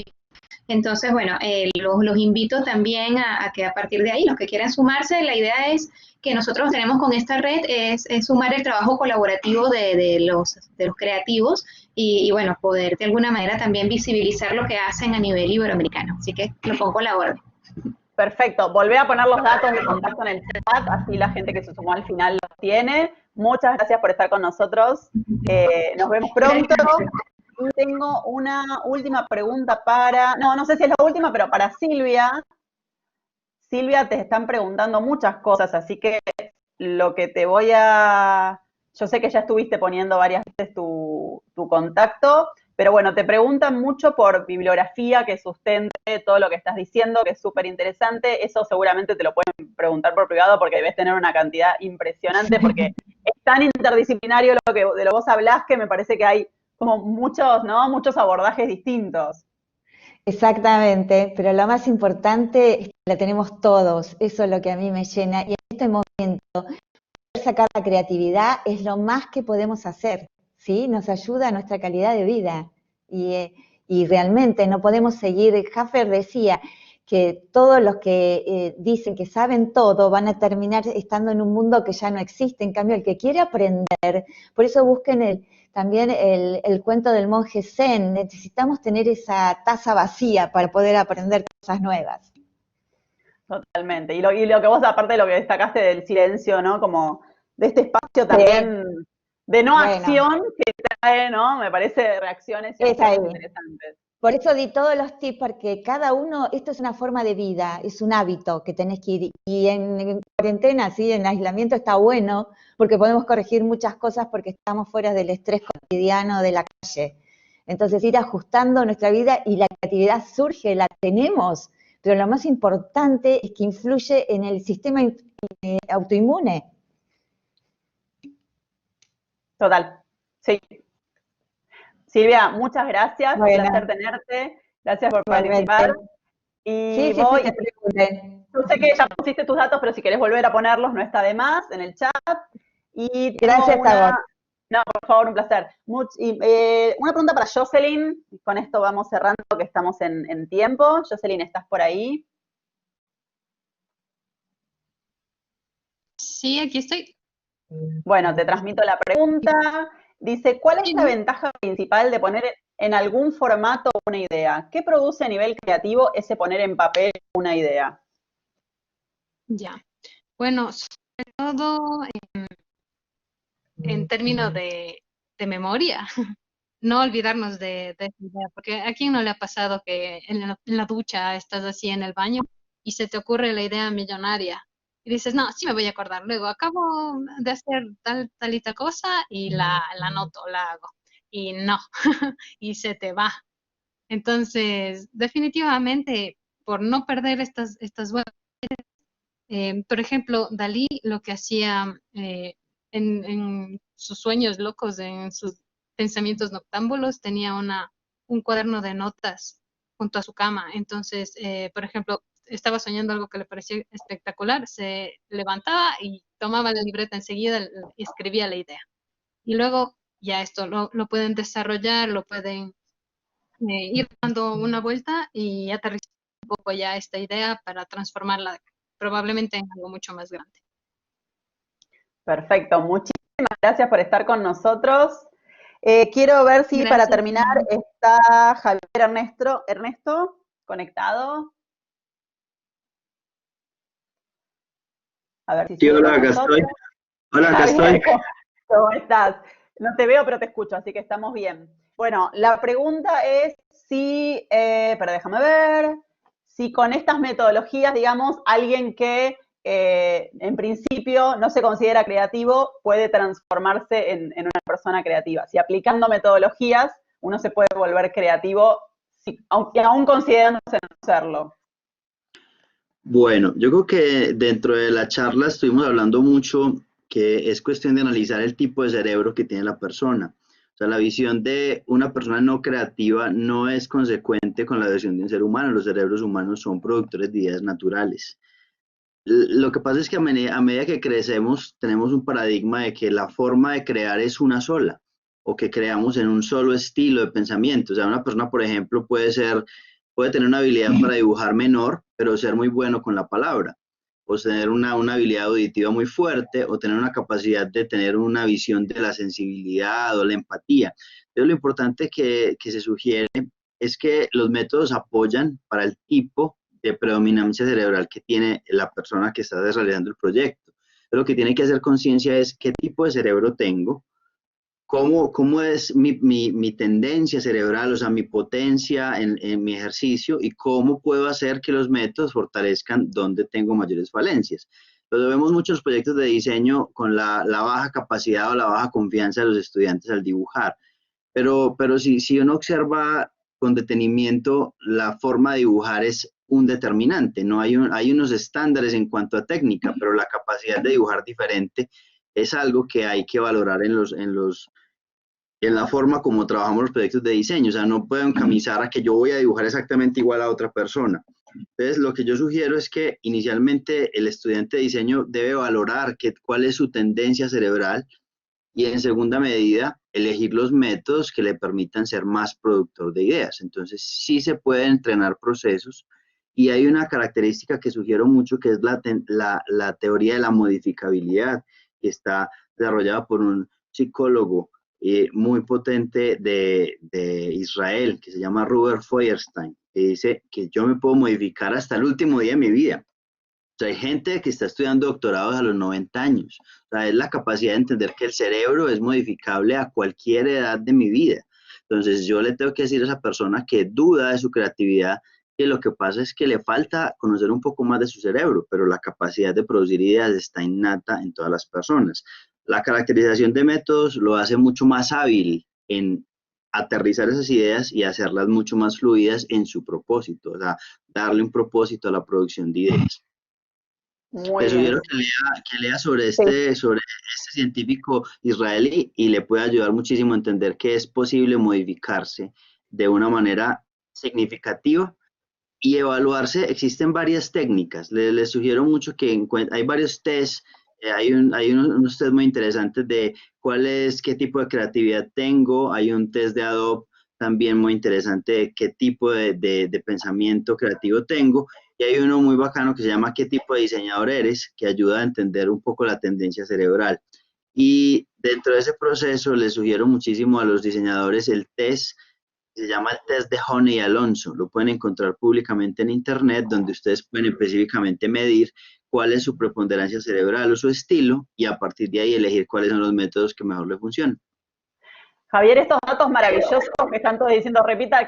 Entonces, bueno, los invito también a que a partir de ahí, los que quieran sumarse, la idea es que nosotros tenemos con esta red es sumar el trabajo colaborativo de los creativos y, bueno, poder de alguna manera también visibilizar lo que hacen a nivel iberoamericano. Así que lo pongo a la orden. Perfecto, volvé a poner los datos de contacto en el chat, así la gente que se sumó al final los tiene. Muchas gracias por estar con nosotros, nos vemos pronto. Y tengo una última pregunta no sé si es la última, pero para Silvia. Silvia, te están preguntando muchas cosas, así que lo que yo sé que ya estuviste poniendo varias veces tu contacto, pero bueno, te preguntan mucho por bibliografía que sustente todo lo que estás diciendo, que es súper interesante. Eso seguramente te lo pueden preguntar por privado porque debes tener una cantidad impresionante, porque es tan interdisciplinario de lo que vos hablás que me parece que hay como muchos, ¿no? Muchos abordajes distintos. Exactamente, pero lo más importante es que la tenemos todos, eso es lo que a mí me llena, y en este momento poder sacar la creatividad es lo más que podemos hacer, ¿sí? Nos ayuda a nuestra calidad de vida, y realmente no podemos seguir. Haffer decía que todos los que dicen que saben todo van a terminar estando en un mundo que ya no existe. En cambio, el que quiere aprender, por eso busquen también el cuento del monje Zen. Necesitamos tener esa taza vacía para poder aprender cosas nuevas. Totalmente. Y lo que vos, aparte de lo que destacaste del silencio, ¿no? Como de este espacio también de no acción que trae, ¿no? Me parece reacciones interesantes. Por eso di todos los tips, porque cada uno, esto es una forma de vida, es un hábito que tenés que ir, y en cuarentena, sí, en aislamiento está bueno, porque podemos corregir muchas cosas porque estamos fuera del estrés cotidiano de la calle. Entonces ir ajustando nuestra vida y la creatividad surge, la tenemos, pero lo más importante es que influye en el sistema autoinmune. Total, sí. Silvia, muchas gracias, un placer tenerte, gracias por participar. Y yo sé que ya pusiste tus datos, pero si querés volver a ponerlos, no está de más, en el chat. Y gracias a vos. No, por favor, un placer. Una pregunta para Jocelyn, con esto vamos cerrando que estamos en tiempo. Jocelyn, ¿estás por ahí? Sí, aquí estoy. Bueno, te transmito la pregunta. Dice, ¿cuál es la ventaja principal de poner en algún formato una idea? ¿Qué produce a nivel creativo ese poner en papel una idea? Ya. Bueno, sobre todo en términos de memoria. No olvidarnos de esa idea, porque a quién no le ha pasado que en la ducha estás así en el baño y se te ocurre la idea millonaria. Y dices, no, sí me voy a acordar. Luego acabo de hacer tal y tal cosa y la anoto, la hago. Y no, y se te va. Entonces, definitivamente, por no perder estas buenas, Por ejemplo, Dalí lo que hacía en sus sueños locos, en sus pensamientos noctámbulos, tenía un cuaderno de notas junto a su cama. Entonces, por ejemplo, estaba soñando algo que le parecía espectacular, se levantaba y tomaba la libreta enseguida y escribía la idea. Y luego ya esto lo pueden desarrollar, lo pueden ir dando una vuelta y aterrizar un poco ya esta idea para transformarla probablemente en algo mucho más grande. Perfecto, muchísimas gracias por estar con nosotros. Quiero ver si Gracias. para terminar está Javier Ernesto conectado. A ver si Sí, sigue hola, con acá nosotros. estoy. Hola, acá Javier, estoy. ¿cómo estás? No te veo, pero te escucho, así que estamos bien. Bueno, la pregunta es si, pero déjame ver, si con estas metodologías, digamos, alguien que en principio no se considera creativo puede transformarse en una persona creativa. Si aplicando metodologías uno se puede volver creativo, aunque aún considerándose no serlo. Bueno, yo creo que dentro de la charla estuvimos hablando mucho que es cuestión de analizar el tipo de cerebro que tiene la persona. O sea, la visión de una persona no creativa no es consecuente con la visión de un ser humano. Los cerebros humanos son productores de ideas naturales. Lo que pasa es que a medida que crecemos tenemos un paradigma de que la forma de crear es una sola o que creamos en un solo estilo de pensamiento. O sea, una persona, por ejemplo, puede tener una habilidad para dibujar menor, pero ser muy bueno con la palabra, o tener una habilidad auditiva muy fuerte, o tener una capacidad de tener una visión de la sensibilidad o la empatía. Entonces, lo importante que se sugiere es que los métodos apoyan para el tipo de predominancia cerebral que tiene la persona que está desarrollando el proyecto. Lo que tiene que hacer conciencia es qué tipo de cerebro tengo, cómo es mi tendencia cerebral, o sea, mi potencia en mi ejercicio y cómo puedo hacer que los métodos fortalezcan donde tengo mayores falencias. Lo vemos muchos proyectos de diseño con la baja capacidad o la baja confianza de los estudiantes al dibujar. Pero si uno observa con detenimiento, la forma de dibujar es un determinante. No hay unos estándares en cuanto a técnica, pero la capacidad de dibujar diferente es algo que hay que valorar en la forma como trabajamos los proyectos de diseño. O sea, no puedo encamisar a que yo voy a dibujar exactamente igual a otra persona. Entonces, lo que yo sugiero es que inicialmente el estudiante de diseño debe valorar cuál es su tendencia cerebral y en segunda medida, elegir los métodos que le permitan ser más productor de ideas. Entonces, sí se pueden entrenar procesos y hay una característica que sugiero mucho que es la teoría de la modificabilidad, que está desarrollada por un psicólogo muy potente de Israel, que se llama Robert Feuerstein, que dice que yo me puedo modificar hasta el último día de mi vida. O sea, hay gente que está estudiando doctorados a los 90 años. O sea, es la capacidad de entender que el cerebro es modificable a cualquier edad de mi vida. Entonces, yo le tengo que decir a esa persona que duda de su creatividad que lo que pasa es que le falta conocer un poco más de su cerebro, pero la capacidad de producir ideas está innata en todas las personas. La caracterización de métodos lo hace mucho más hábil en aterrizar esas ideas y hacerlas mucho más fluidas en su propósito, o sea, darle un propósito a la producción de ideas. Muy Le bien. sugiero que lea sobre Sí. este científico israelí y le puede ayudar muchísimo a entender que es posible modificarse de una manera significativa y evaluarse. Existen varias técnicas. Le sugiero mucho que hay varios tests, hay unos test muy interesantes de qué tipo de creatividad tengo. Hay un test de Adobe también muy interesante de qué tipo de pensamiento creativo tengo. Y hay uno muy bacano que se llama ¿qué tipo de diseñador eres?, que ayuda a entender un poco la tendencia cerebral. Y dentro de ese proceso les sugiero muchísimo a los diseñadores el test, se llama el test de Honey Alonso. Lo pueden encontrar públicamente en internet, donde ustedes pueden específicamente medir cuál es su preponderancia cerebral o su estilo y a partir de ahí elegir cuáles son los métodos que mejor le funcionan. Javier, estos datos maravillosos que están todos diciendo repita,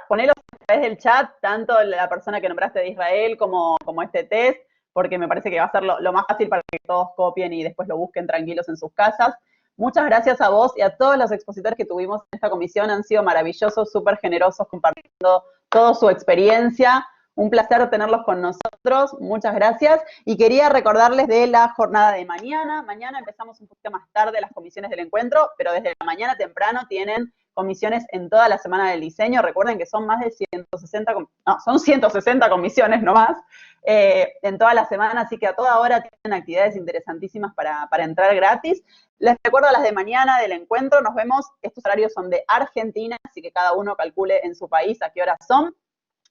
ponelos a través del chat, tanto la persona que nombraste de Israel como este test, porque me parece que va a ser lo más fácil para que todos copien y después lo busquen tranquilos en sus casas. Muchas gracias a vos y a todos los expositores que tuvimos en esta comisión, han sido maravillosos, súper generosos, compartiendo toda su experiencia. Un placer tenerlos con nosotros, muchas gracias. Y quería recordarles de la jornada de mañana. Mañana empezamos un poquito más tarde las comisiones del encuentro, pero desde la mañana temprano tienen comisiones en toda la semana del diseño. Recuerden que son más de 160, no, son 160 comisiones nomás en toda la semana, así que a toda hora tienen actividades interesantísimas para entrar gratis. Les recuerdo las de mañana del encuentro, nos vemos, estos horarios son de Argentina, así que cada uno calcule en su país a qué horas son.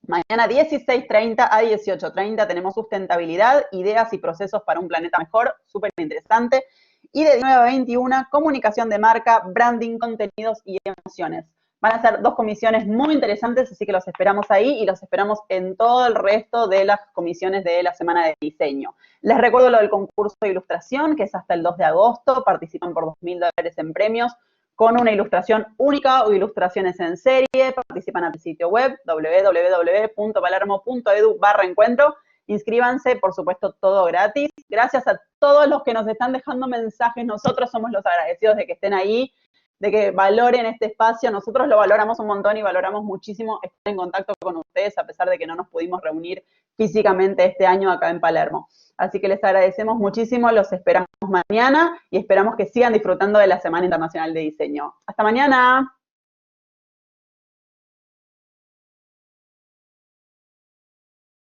Mañana 16:30 a 18:30 tenemos sustentabilidad, ideas y procesos para un planeta mejor, súper interesante. Y de 19 a 21, comunicación de marca, branding, contenidos y emociones. Van a ser 2 comisiones muy interesantes, así que los esperamos ahí y los esperamos en todo el resto de las comisiones de la semana de diseño. Les recuerdo lo del concurso de ilustración, que es hasta el 2 de agosto, participan por $2.000 en premios, con una ilustración única o ilustraciones en serie. Participan al sitio web www.palermo.edu/encuentro. Inscríbanse, por supuesto, todo gratis. Gracias a todos los que nos están dejando mensajes. Nosotros somos los agradecidos de que estén ahí, de que valoren este espacio. Nosotros lo valoramos un montón y valoramos muchísimo estar en contacto con ustedes, a pesar de que no nos pudimos reunir físicamente este año acá en Palermo. Así que les agradecemos muchísimo, los esperamos mañana y esperamos que sigan disfrutando de la Semana Internacional de Diseño. ¡Hasta mañana!